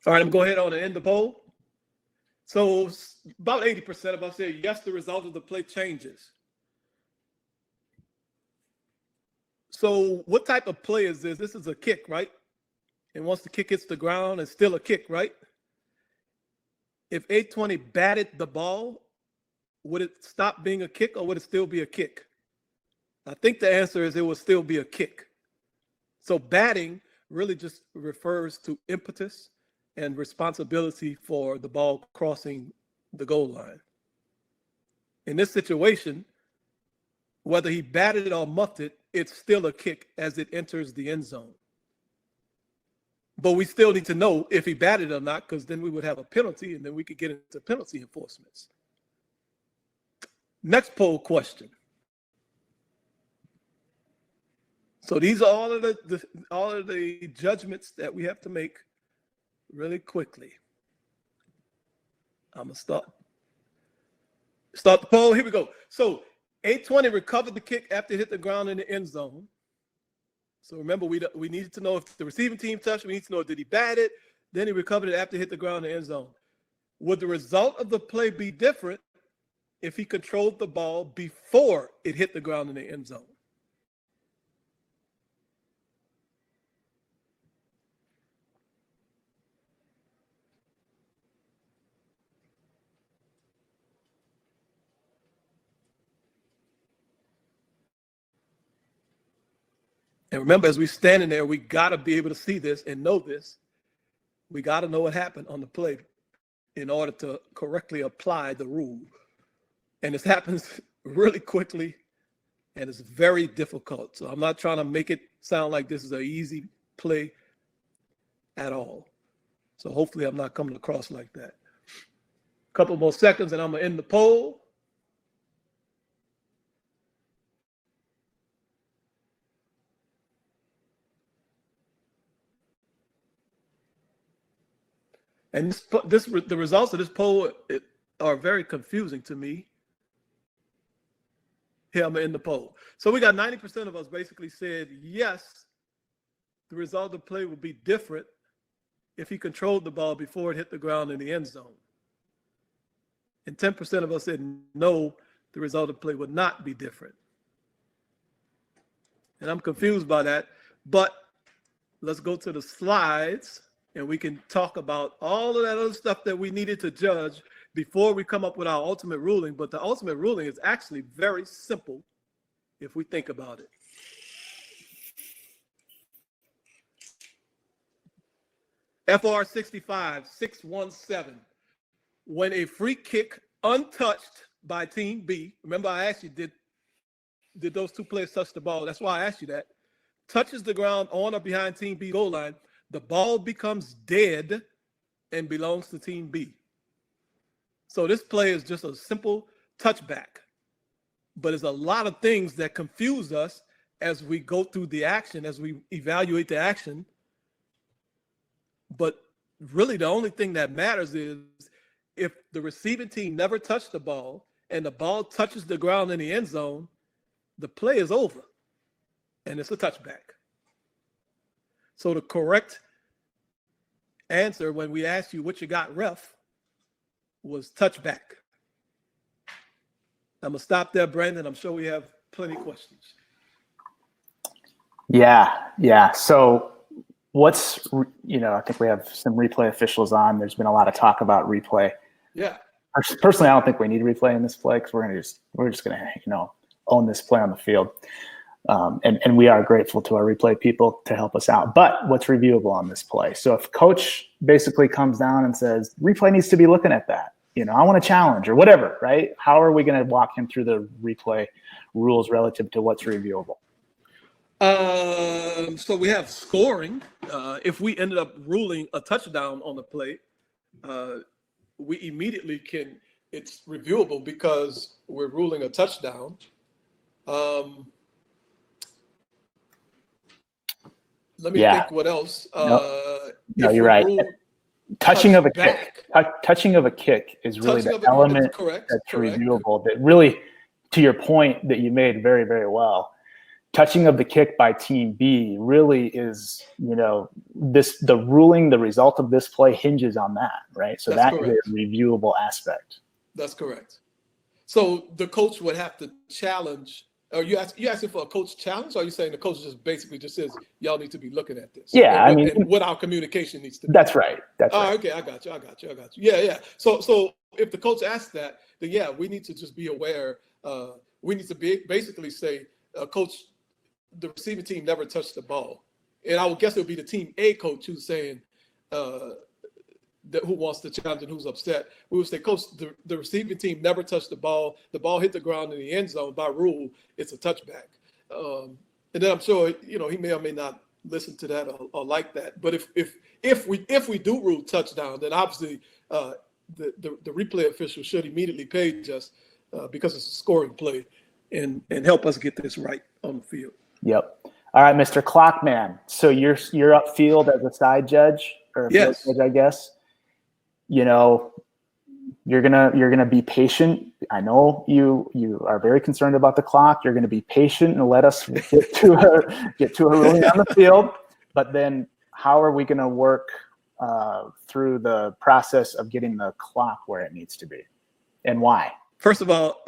All right, I'm going to go ahead on and end the poll. So about 80% of us say yes, the result of the play changes. So what type of play is this? This is a kick, right? And once the kick hits the ground, it's still a kick, right? If 820 batted the ball, would it stop being a kick or would it still be a kick? I think the answer is it will still be a kick. So batting really just refers to impetus and responsibility for the ball crossing the goal line. In this situation, whether he batted it or muffed it, it's still a kick as it enters the end zone. But we still need to know if he batted or not, because then we would have a penalty and then we could get into penalty enforcements. Next poll question. So these are all of the judgments that we have to make really quickly. I'm gonna start the poll. Here we go. So 820 recovered the kick after it hit the ground in the end zone. So remember, we needed to know if the receiving team touched. We need to know, did he bat it? Then he recovered it after it hit the ground in the end zone. Would the result of the play be different if he controlled the ball before it hit the ground in the end zone? And remember, as we standing there, we got to be able to see this and know this. We got to know what happened on the play in order to correctly apply the rule. And this happens really quickly, and it's very difficult. So I'm not trying to make it sound like this is an easy play at all. So hopefully I'm not coming across like that. A couple more seconds and I'm gonna end the poll. And the results of this poll are very confusing to me. Here, I'm in the poll. So we got 90% of us basically said, yes, the result of the play would be different if he controlled the ball before it hit the ground in the end zone. And 10% of us said, no, the result of the play would not be different. And I'm confused by that, but let's go to the slides and we can talk about all of that other stuff that we needed to judge before we come up with our ultimate ruling. But the ultimate ruling is actually very simple if we think about it. FR 65, 617. When a free kick untouched by team B, remember I asked you, did those two players touch the ball? That's why I asked you that. Touches the ground on or behind team B goal line, the ball becomes dead and belongs to team B. So this play is just a simple touchback, but there's a lot of things that confuse us as we go through the action, as we evaluate the action. But really the only thing that matters is if the receiving team never touched the ball and the ball touches the ground in the end zone, the play is over and it's a touchback. So the correct answer when we asked you what you got, ref, was touchback. I'm going to stop there, Brandon. I'm sure we have plenty of questions. Yeah. So what's, I think we have some replay officials on. There's been a lot of talk about replay. Yeah. Personally, I don't think we need replay in this play because we're just going to, own this play on the field. And we are grateful to our replay people to help us out. But what's reviewable on this play? So if coach basically comes down and says, replay needs to be looking at that, I want to challenge or whatever, right? How are we going to walk him through the replay rules relative to what's reviewable? So we have scoring. If we ended up ruling a touchdown on the play, we immediately it's reviewable because we're ruling a touchdown. Let me think what else. No, you're right. Touching of a kick is really the element that's reviewable. That really, to your point that you made very, very well, touching of the kick by team B really is, the ruling, the result of this play hinges on that, right? So that's a reviewable aspect. That's correct. So the coach would have to challenge. Are you asking for a coach challenge? Or are you saying the coach just basically just says, y'all need to be looking at this? Yeah, and what our communication needs to be. That's right. Okay, I got you. Yeah. So if the coach asks that, then yeah, we need to just be aware. We need to basically say, coach, the receiving team never touched the ball. And I would guess it would be the team A coach who's saying, who wants to challenge and who's upset. We would say, coach, the receiving team never touched the ball. The ball hit the ground in the end zone. By rule, it's a touchback. And then I'm sure, he may or may not listen to that or like that. But if we do rule touchdown, then obviously the replay official should immediately page us because it's a scoring play and help us get this right on the field. Yep. All right, Mr. Clockman. So you're upfield as a side judge or a field judge, I guess. You're gonna be patient. I know you are very concerned about the clock. You're gonna be patient and let us get to a ruling on the field. But then, how are we gonna work through the process of getting the clock where it needs to be, and why? First of all,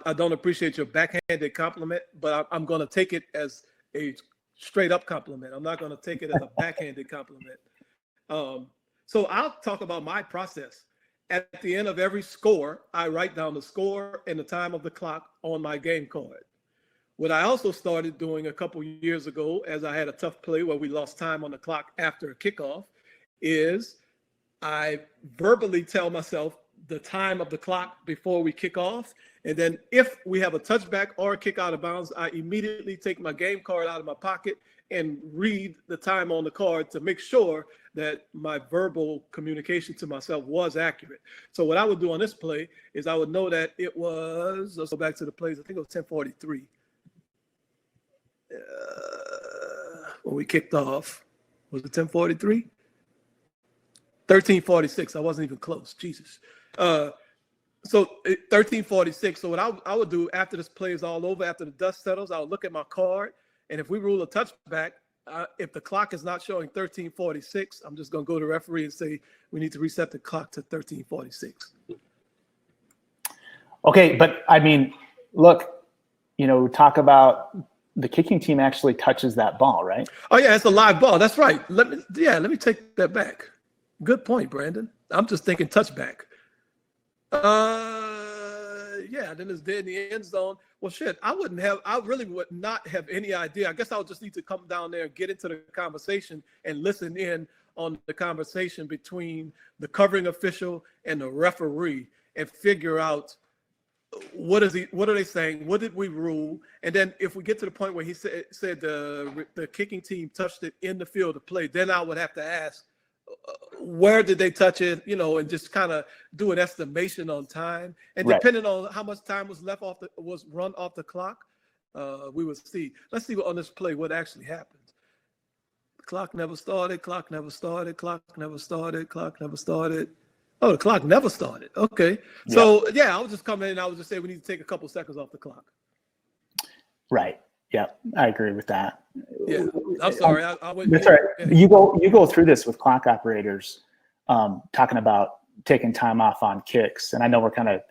I don't appreciate your backhanded compliment, but I'm going to take it as a straight up compliment. I'm not going to take it as a backhanded compliment. So I'll talk about my process. At the end of every score, I write down the score and the time of the clock on my game card. What I also started doing a couple years ago, as I had a tough play where we lost time on the clock after a kickoff, is I verbally tell myself the time of the clock before we kick off. And then if we have a touchback or a kick out of bounds, I immediately take my game card out of my pocket and read the time on the card to make sure that my verbal communication to myself was accurate. So what I would do on this play is I would know that it was, let's go back to the plays, I think it was 10:43. When we kicked off, was it 10:43? 13:46. I wasn't even close. Jesus. So 13:46. So what I would do after this play is all over, after the dust settles, I would look at my card, and if we rule a touchback, if the clock is not showing 13:46, I'm just going to go to the referee and say we need to reset the clock to 13:46. Okay, but I mean, look, we talk about the kicking team actually touches that ball, right? Oh yeah, it's a live ball. That's right. Let me take that back. Good point, Brandon. I'm just thinking touchback. Yeah, then it's dead in the end zone. Well, shit, I really would not have any idea. I guess I would just need to come down there and get into the conversation and listen in on the conversation between the covering official and the referee and figure out what are they saying? What did we rule? And then if we get to the point where he said the kicking team touched it in the field of play, then I would have to ask, where did they touch it, and just kind of do an estimation on time. And depending on how much time was was run off the clock, we would see. Let's see on this play what actually happened. Clock never started, clock never started, clock never started, clock never started. Oh, the clock never started. Okay. Yeah. So, yeah, I would just come in and I would just say we need to take a couple seconds off the clock. Right. Yeah, I agree with that. Yeah, I'm sorry. I went. That's right. You go through this with clock operators, talking about taking time off on kicks, and I know we're kind of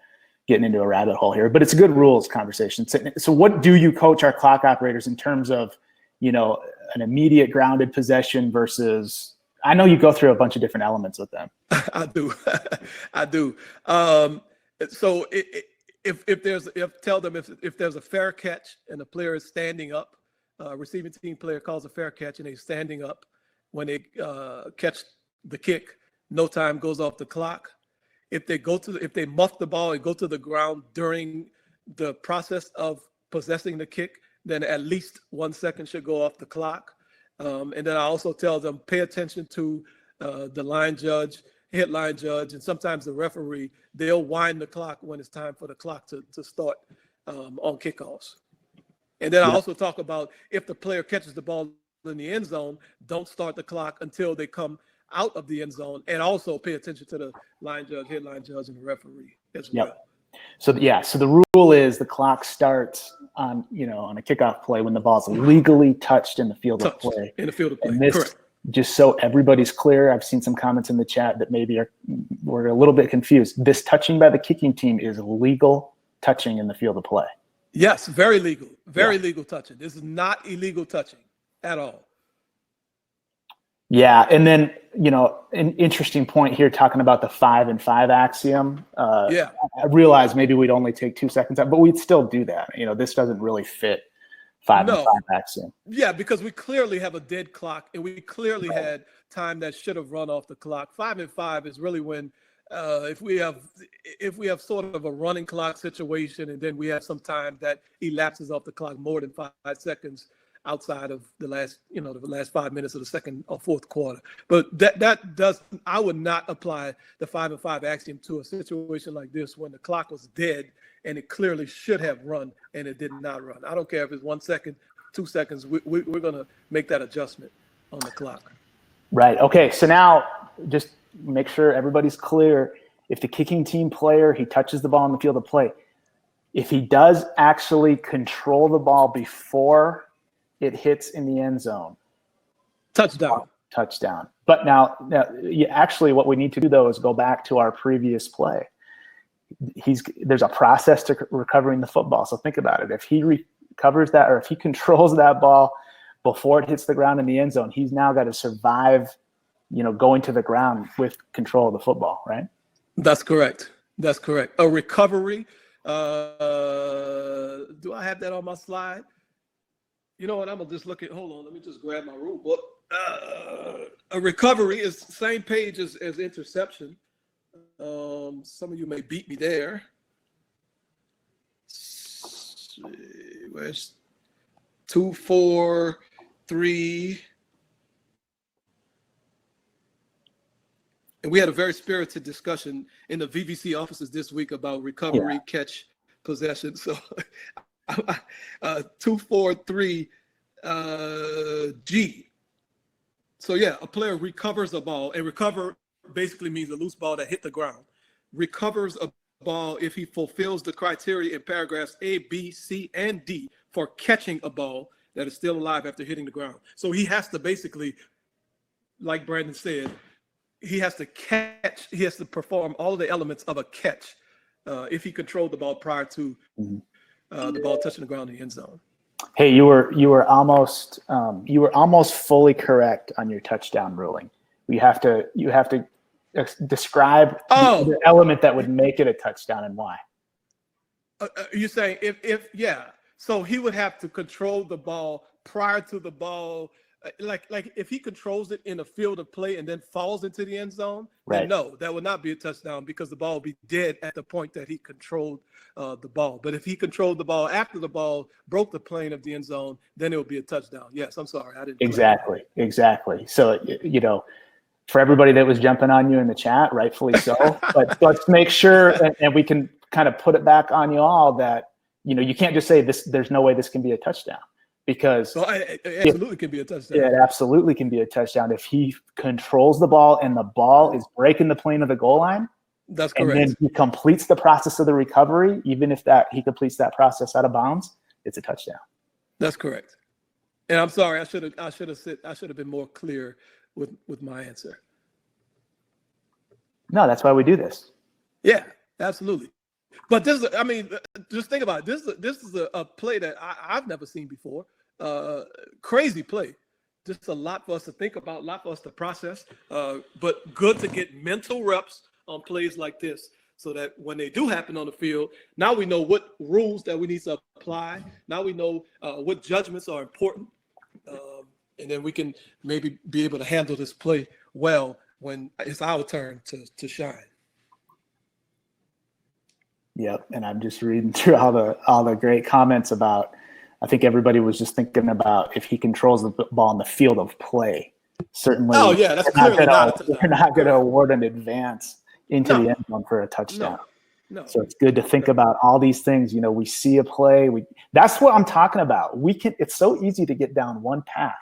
getting into a rabbit hole here, but it's a good rules conversation. So what do you coach our clock operators in terms of, an immediate grounded possession versus? I know you go through a bunch of different elements with them. I do. I do. So tell them if there's a fair catch and the player is standing up, receiving team player calls a fair catch and they're standing up when they catch the kick, no time goes off the clock. If they muff the ball and go to the ground during the process of possessing the kick, then at least 1 second should go off the clock. And then I also tell them pay attention to the line judge, hit line judge, and sometimes the referee. They'll wind the clock when it's time for the clock to start on kickoffs. And then I also talk about if the player catches the ball in the end zone, don't start the clock until they come out of the end zone, and also pay attention to the line judge, hit line judge, and the referee as well. So the rule is the clock starts on a kickoff play when the ball's legally touched in the field of play. In the field of play, and this, correct. Just so everybody's clear, I've seen some comments in the chat that maybe we're a little bit confused. This touching by the kicking team is legal touching in the field of play. Yes, very legal. Very legal touching. This is not illegal touching at all. Yeah, and then, an interesting point here talking about the 5 and 5 axiom. I realize maybe we'd only take 2 seconds out, but we'd still do that. This doesn't really fit 5 and 5 axiom. Yeah, because we clearly have a dead clock, and we clearly had time that should have run off the clock. 5 and 5 is really when if we have sort of a running clock situation, and then we have some time that elapses off the clock more than 5 seconds outside of the last 5 minutes of the second or fourth quarter. But I would not apply the 5 and 5 axiom to a situation like this when the clock was dead and it clearly should have run and it did not run. I don't care if it's 1 second, 2 seconds. We're going to make that adjustment on the clock. Right. Okay. So now just make sure everybody's clear. If the kicking team player, he touches the ball in the field of play, if he does actually control the ball before it hits in the end zone, touchdown. But now actually what we need to do though is go back to our previous play. There's a process to recovering the football. So think about it. If he recovers that, or if he controls that ball before it hits the ground in the end zone, he's now got to survive, going to the ground with control of the football, right? That's correct. A recovery. Do I have that on my slide? You know what? I'm gonna just look at. Hold on. Let me just grab my rule book. A recovery is the same page as interception. Some of you may beat me there. Where's 2, 4, 3? And we had a very spirited discussion in the VVC offices this week about recovery, catch, possession. So 2, 4, 3, G. So yeah, a player recovers a ball, and recover basically means a loose ball that hit the ground. Recovers a ball if he fulfills the criteria in paragraphs A, B, C, and D for catching a ball that is still alive after hitting the ground. So he has to basically, like Brandon said, he has to catch, he has to perform all of the elements of a catch if he controlled the ball prior to the ball touching the ground in the end zone. Hey, you were almost fully correct on your touchdown ruling. You have to describe the element that would make it a touchdown and why. You're saying if so he would have to control the ball prior to the ball. Like if he controls it in a field of play and then falls into the end zone, then no, that would not be a touchdown because the ball would be dead at the point that he controlled the ball. But if he controlled the ball after the ball broke the plane of the end zone, then it would be a touchdown. Yes, I'm sorry, I didn't. Exactly. So for everybody that was jumping on you in the chat, rightfully so. But let's make sure, and we can kind of put it back on you all that you can't just say this. There's no way this can be a touchdown. Because it absolutely can be a touchdown. It absolutely can be a touchdown if he controls the ball and the ball is breaking the plane of the goal line. That's correct. And then he completes the process of the recovery, even if he completes that process out of bounds, it's a touchdown. That's correct. And I'm sorry, I should have been more clear with my answer. No, that's why we do this. Yeah, absolutely. But just think about it. This is a play that I've never seen before. Crazy play. Just a lot for us to think about, a lot for us to process. But good to get mental reps on plays like this so that when they do happen on the field, now we know what rules that we need to apply. Now we know what judgments are important. And then we can maybe be able to handle this play well when it's our turn to shine. Yep, and I'm just reading through all the great comments about. I think everybody was just thinking about if he controls the ball in the field of play. Certainly, that's clearly not. We're not going to award an advance into the end zone for a touchdown. No. So it's good to think about all these things. We see a play. That's what I'm talking about. It's so easy to get down one path,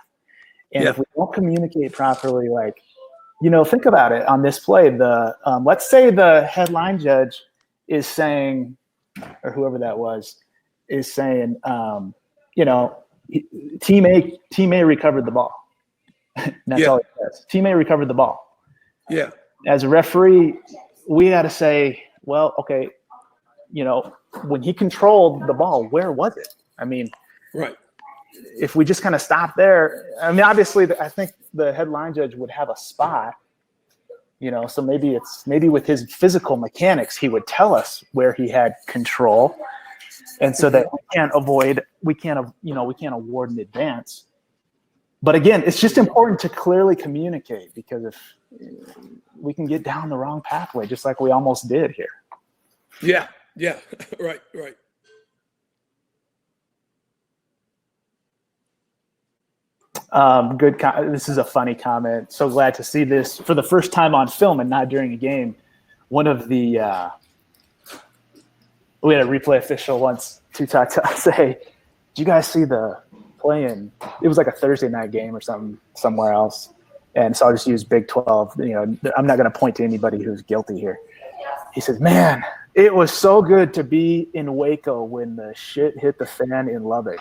and if we don't communicate properly, think about it on this play. Let's say the headline judge is saying, or whoever that was, is saying, team A recovered the ball. That's all it says. Team A recovered the ball. Yeah. As a referee, we got to say, well, okay, when he controlled the ball, where was it? Right. If we just kind of stop there, obviously, I think the headline judge would have a spot. So maybe with his physical mechanics, he would tell us where he had control, and so that we can't award an advance. But again, it's just important to clearly communicate because if we can get down the wrong pathway, just like we almost did here. Yeah, right. This is a funny comment. So glad to see this for the first time on film and not during a game. One of the we had a replay official once to talk to us say, "Did you guys see the play in?" It was like a Thursday night game or something somewhere else, and so I'll just use Big 12. I'm not going to point to anybody who's guilty here. He says, "Man, it was so good to be in Waco when the shit hit the fan in Lubbock."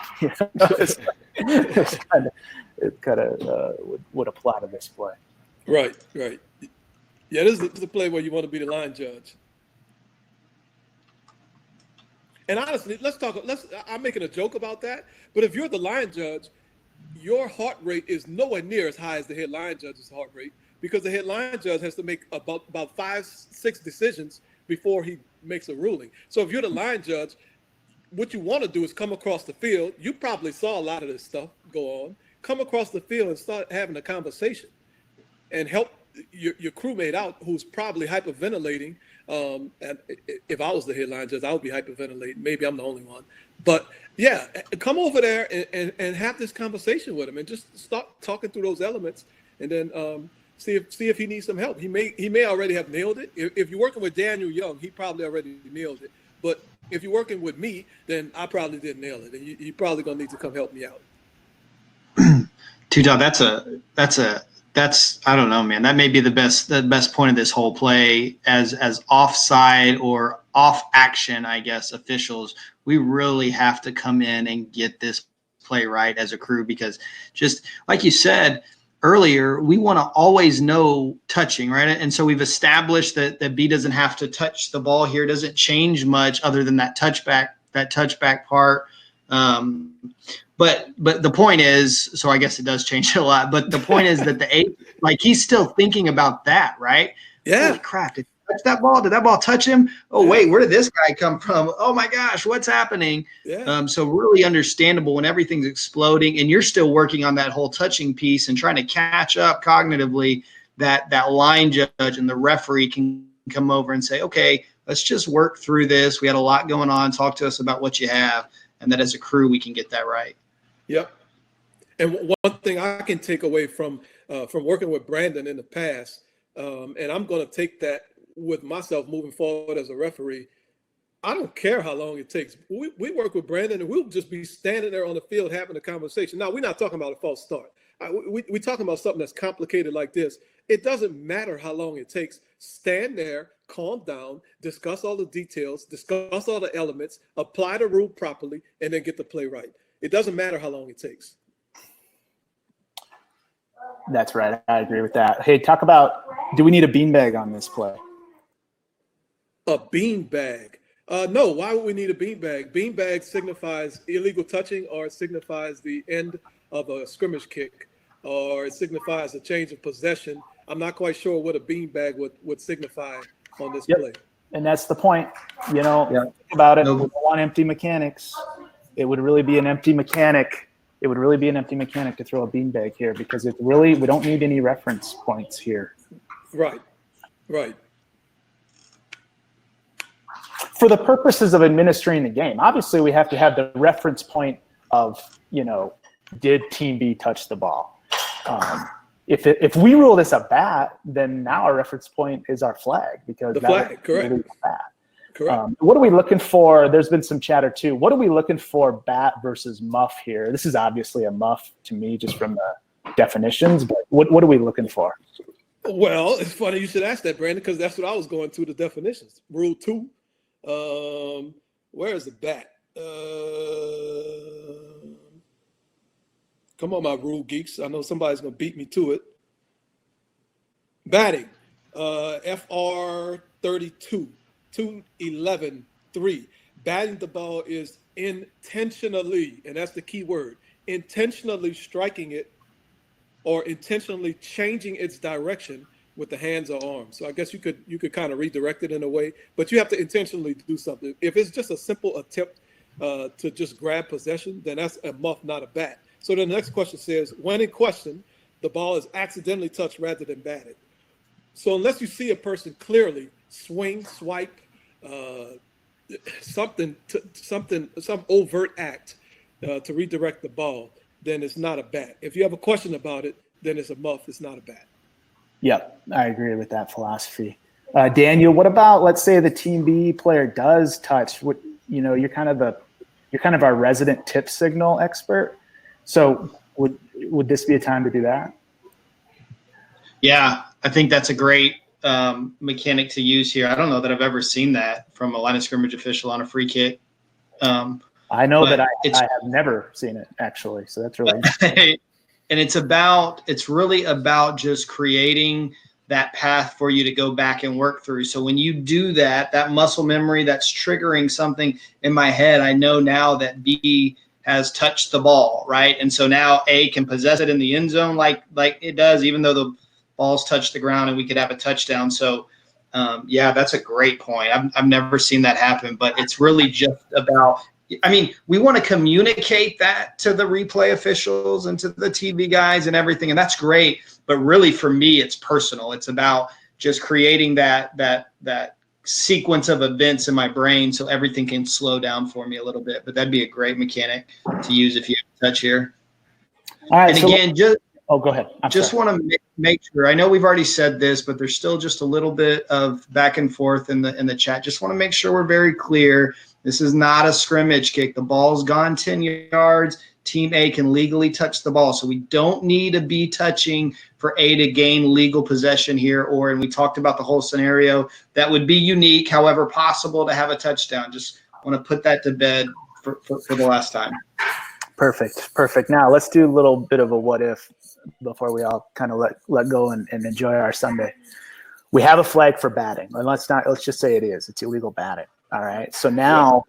It kind of would apply to this play. Right. Yeah, this is the play where you want to be the line judge. And honestly, I'm making a joke about that, but if you're the line judge, your heart rate is nowhere near as high as the head line judge's heart rate because the head line judge has to make about 5-6 decisions before he makes a ruling. So if you're the line judge, what you want to do is come across the field. You probably saw a lot of this stuff go on. Come across the field and start having a conversation and help your crewmate out who's probably hyperventilating. And if I was the headline judge, I would be hyperventilating. Maybe I'm the only one. But yeah, come over there and have this conversation with him and just start talking through those elements, and then see if he needs some help. He may already have nailed it. If you're working with Daniel Young, he probably already nailed it. But if you're working with me, then I probably didn't nail it, and you probably gonna need to come help me out. T-Dog, that's I don't know, man. That may be the best point of this whole play as offside or off action, I guess, officials. We really have to come in and get this play right as a crew, because just like you said earlier, we want to always know touching, right? And so we've established that B doesn't have to touch the ball here. It doesn't change much other than that touchback part. But the point is, so I guess it does change a lot, but the point is that the A, like, he's still thinking about that, right? Yeah. Holy crap. Did he touch that ball? Did that ball touch him? Oh, Yeah. wait, where did this guy come from? Oh my gosh, what's happening? Yeah. So really understandable when everything's exploding and you're still working on that whole touching piece and trying to catch up cognitively, that line judge and the referee can come over and say, okay, let's just work through this. We had a lot going on. Talk to us about what you have. And that as a crew, we can get that right. Yep. And one thing I can take away from working with Brandon in the past, and I'm going to take that with myself moving forward as a referee. I don't care how long it takes. We work with Brandon, and we'll just be standing there on the field having a conversation. Now, we're not talking about a false start. We're talking about something that's complicated like this. It doesn't matter how long it takes. Stand there, calm down, discuss all the details, discuss all the elements, apply the rule properly, and then get the play right. It doesn't matter how long it takes. That's right. I agree with that. Hey, talk about, do we need a beanbag on this play? A beanbag? No, why would we need a beanbag? Beanbag signifies illegal touching, or it signifies the end of a scrimmage kick, or it signifies a change of possession. I'm not quite sure what a beanbag would signify on this play. And that's the point. You know, think about it. We don't want empty mechanics. It would really be an empty mechanic. It would really be an empty mechanic to throw a beanbag here, because we don't need any reference points here. Right. Right. For the purposes of administering the game, obviously we have to have the reference point of, did Team B touch the ball? If we rule this a bat, then now our reference point is our flag, because the flag, correct. Really bat. Correct. What are we looking for? There's been some chatter too. What are we looking for, bat versus muff here? This is obviously a muff to me, just from the definitions, but what are we looking for? Well, it's funny you should ask that, Brandon, because that's what I was going to, the definitions. Rule 2. Where is the bat? Come on, my rule geeks. I know somebody's going to beat me to it. Batting. FR 32. 211.3. Batting the ball is intentionally, and that's the key word, intentionally striking it or intentionally changing its direction with the hands or arms. So I guess you could kind of redirect it in a way, but you have to intentionally do something. If it's just a simple attempt to just grab possession, then that's a muff, not a bat. So the next question says, when in question, the ball is accidentally touched rather than batted. So unless you see a person clearly swing, swipe, some overt act to redirect the ball, then it's not a bat. If you have a question about it, then it's a muff. It's not a bat. Yep, I agree with that philosophy. Daniel, what about, let's say the Team B player does touch? You're kind of our resident tip signal expert. So would this be a time to do that? Yeah, I think that's a great mechanic to use here. I don't know that I've ever seen that from a line of scrimmage official on a free kick. I know that I have never seen it, actually. So that's really interesting. And it's really about just creating that path for you to go back and work through. So when you do that muscle memory, that's triggering something in my head. I know now that B has touched the ball, right? And so now A can possess it in the end zone like it does, even though the ball's touched the ground, and we could have a touchdown. So, yeah, that's a great point. I've never seen that happen, but it's really just about I mean, we want to communicate that to the replay officials and to the TV guys and everything, and that's great. But really, for me, it's personal. It's about just creating that sequence of events in my brain so everything can slow down for me a little bit. But that'd be a great mechanic to use if you have a touch here. All right. And So, again, just go ahead. want to make sure. I know we've already said this, but there's still just a little bit of back and forth in the chat. Just want to make sure we're very clear. This is not a scrimmage kick. The ball's gone 10 yards. Team A can legally touch the ball. So we don't need to be touching for A to gain legal possession here. And we talked about the whole scenario. That would be unique, however possible, to have a touchdown. Just want to put that to bed for the last time. Perfect. Now let's do a little bit of a what if before we all kind of let go and enjoy our Sunday. We have a flag for batting. And let's just say it's illegal batting. All right. So now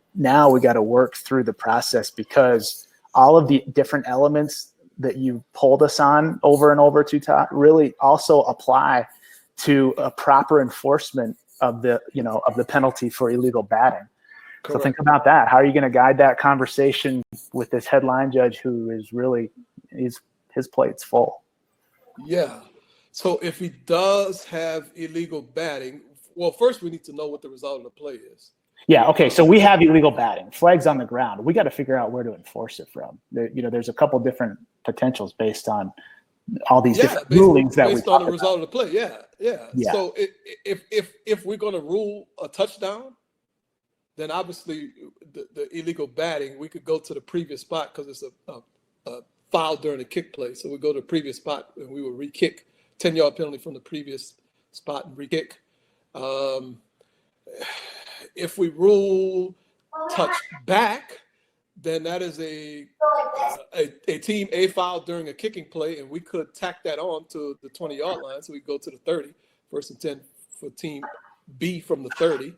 we got to work through the process, because all of the different elements that you pulled us on over and over to Todd really also apply to a proper enforcement of the penalty for illegal batting. Correct. So think about that. How are you going to guide that conversation with this headline judge who is really his plate's full? Yeah. So if he does have illegal batting, well, first we need to know what the result of the play is. Yeah. Okay. So we have illegal batting, flags on the ground. We got to figure out where to enforce it from. There's a couple different potentials based on all these different rulings that based on the result of the play. Yeah. So if we're going to rule a touchdown, then obviously the illegal batting, we could go to the previous spot because it's a foul during the kick play. So we go to the previous spot and we would re-kick, 10-yard penalty from the previous spot and re-kick. If we rule touch back, then that is a team A foul during a kicking play, and we could tack that on to the 20-yard line. So we go to the 30, 1st and 10 for team B from the 30.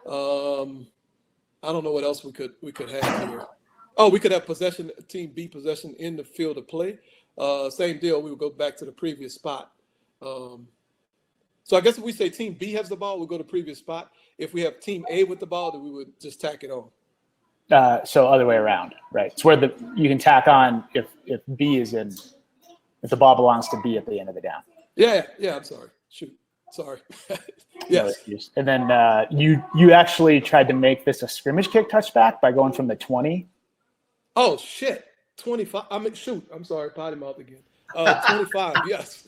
I don't know what else we could have here. Oh, we could have team B possession in the field of play. Same deal. We would go back to the previous spot. So I guess if we say team B has the ball, we'll go to previous spot. If we have team A with the ball, then we would just tack it on. So other way around, right? It's where you can tack on if B is in, if the ball belongs to B at the end of the down. Yeah. I'm sorry. Shoot. Sorry. Yes. And then you actually tried to make this a scrimmage kick touchback by going from the 20. Oh shit. 25. Shoot. I'm sorry. Potty mouth again. 25. Yes.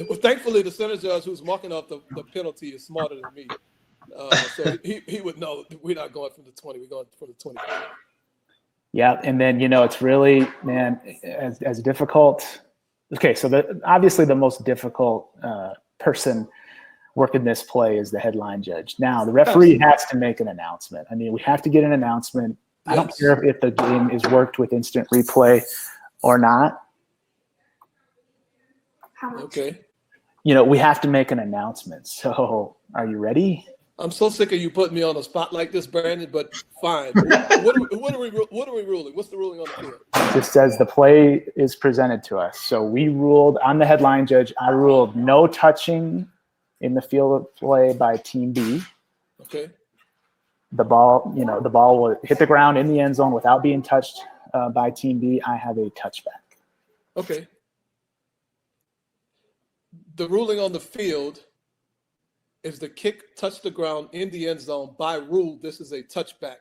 Well, thankfully, the center judge who's marking off the penalty is smarter than me. So he would know we're not going from the 20. We're going for the 25. Yeah. And then, it's really, man, as difficult. Okay. So obviously the most difficult person working this play is the headline judge. Now, the referee has to make an announcement. I mean, we have to get an announcement. Yes. I don't care if the game is worked with instant replay or not. Okay. We have to make an announcement. So are you ready? I'm so sick of you putting me on the spot like this, Brandon, but fine. What are we ruling? What's the ruling on the field? It just says the play is presented to us. So we ruled, I'm the headline judge, I ruled no touching in the field of play by team B. Okay. The ball will hit the ground in the end zone without being touched by team B. I have a touchback. Okay. The ruling on the field is the kick touched the ground in the end zone. By rule, this is a touchback.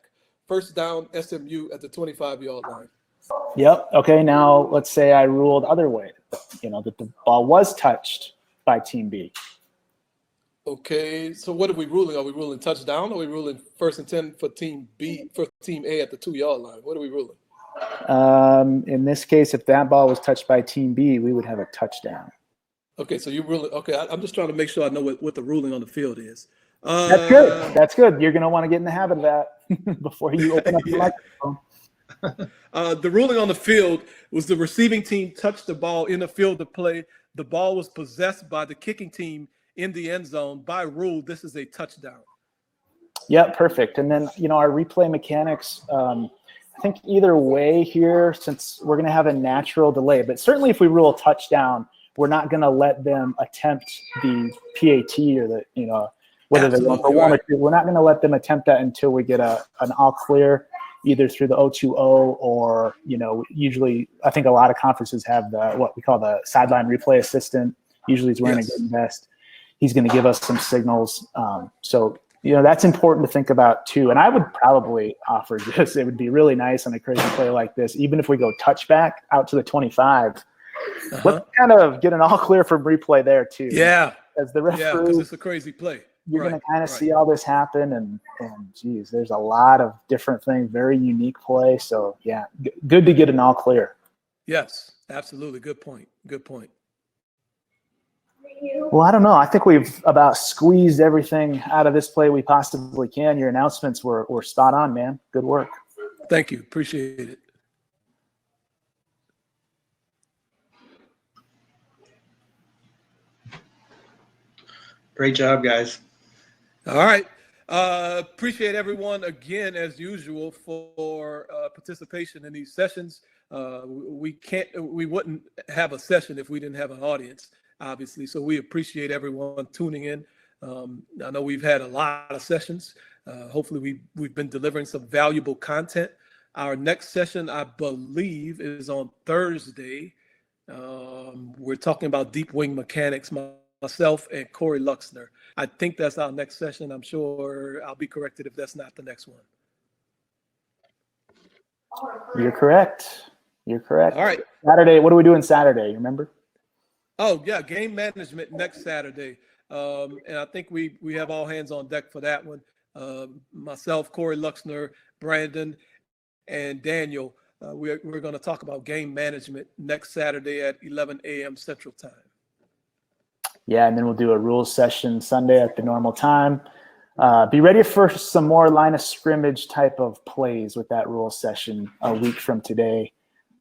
First down, SMU at the 25-yard line. Yep. Okay, now let's say I ruled other way, that the ball was touched by team B. Okay, so what are we ruling? Are we ruling touchdown or are we ruling 1st and 10 for team B, for team A at the 2-yard line? What are we ruling? In this case, if that ball was touched by team B, we would have a touchdown. Okay, so you really I'm just trying to make sure I know what the ruling on the field is. That's good. That's good. You're going to want to get in the habit of that before you open up your microphone. The ruling on the field was the receiving team touched the ball in the field of play. The ball was possessed by the kicking team in the end zone. By rule, this is a touchdown. Yeah, perfect. And then, our replay mechanics, I think either way here, since we're going to have a natural delay, but certainly if we rule a touchdown, we're not going to let them attempt the PAT or whether they're going for Absolutely one right. or two. We're not going to let them attempt that until we get an all clear, either through the O2O or, usually I think a lot of conferences have what we call the sideline replay assistant. Usually he's wearing Yes. a good vest. He's going to give us some signals. So that's important to think about too. And I would probably offer this. It would be really nice on a crazy play like this, even if we go touchback out to the 25, let's kind of get an all clear from replay there too. Yeah. As the Yeah, referee, because it's a crazy play. you're going Right, to kind of right. see all this happen, and geez, there's a lot of different things, very unique play. So yeah, good to get an all clear. Yes, absolutely. Good point. Good point. Well, I don't know. I think we've about squeezed everything out of this play we possibly can. Your announcements were spot on, man. Good work. Thank you. Appreciate it. Great job, guys. All right. Appreciate everyone again, as usual, for participation in these sessions. We wouldn't have a session if we didn't have an audience, obviously. So we appreciate everyone tuning in. I know we've had a lot of sessions. Hopefully we've been delivering some valuable content. Our next session, I believe, is on Thursday. We're talking about deep wing mechanics, myself and Corey Luxner. I think that's our next session. I'm sure I'll be corrected if that's not the next one. You're correct. You're correct. All right. Saturday, what are we doing Saturday? You remember? Oh, yeah, game management next Saturday. And I think we have all hands on deck for that one. Myself, Corey Luxner, Brandon, and Daniel. We're going to talk about game management next Saturday at 11 a.m. Central Time. Yeah, and then we'll do a rules session Sunday at the normal time. Be ready for some more line of scrimmage type of plays with that rules session a week from today.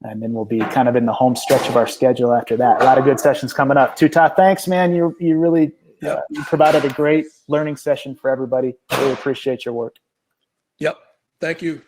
And then we'll be kind of in the home stretch of our schedule after that. A lot of good sessions coming up. Tuta, thanks, man. You really you provided a great learning session for everybody. Really appreciate your work. Yep. Thank you.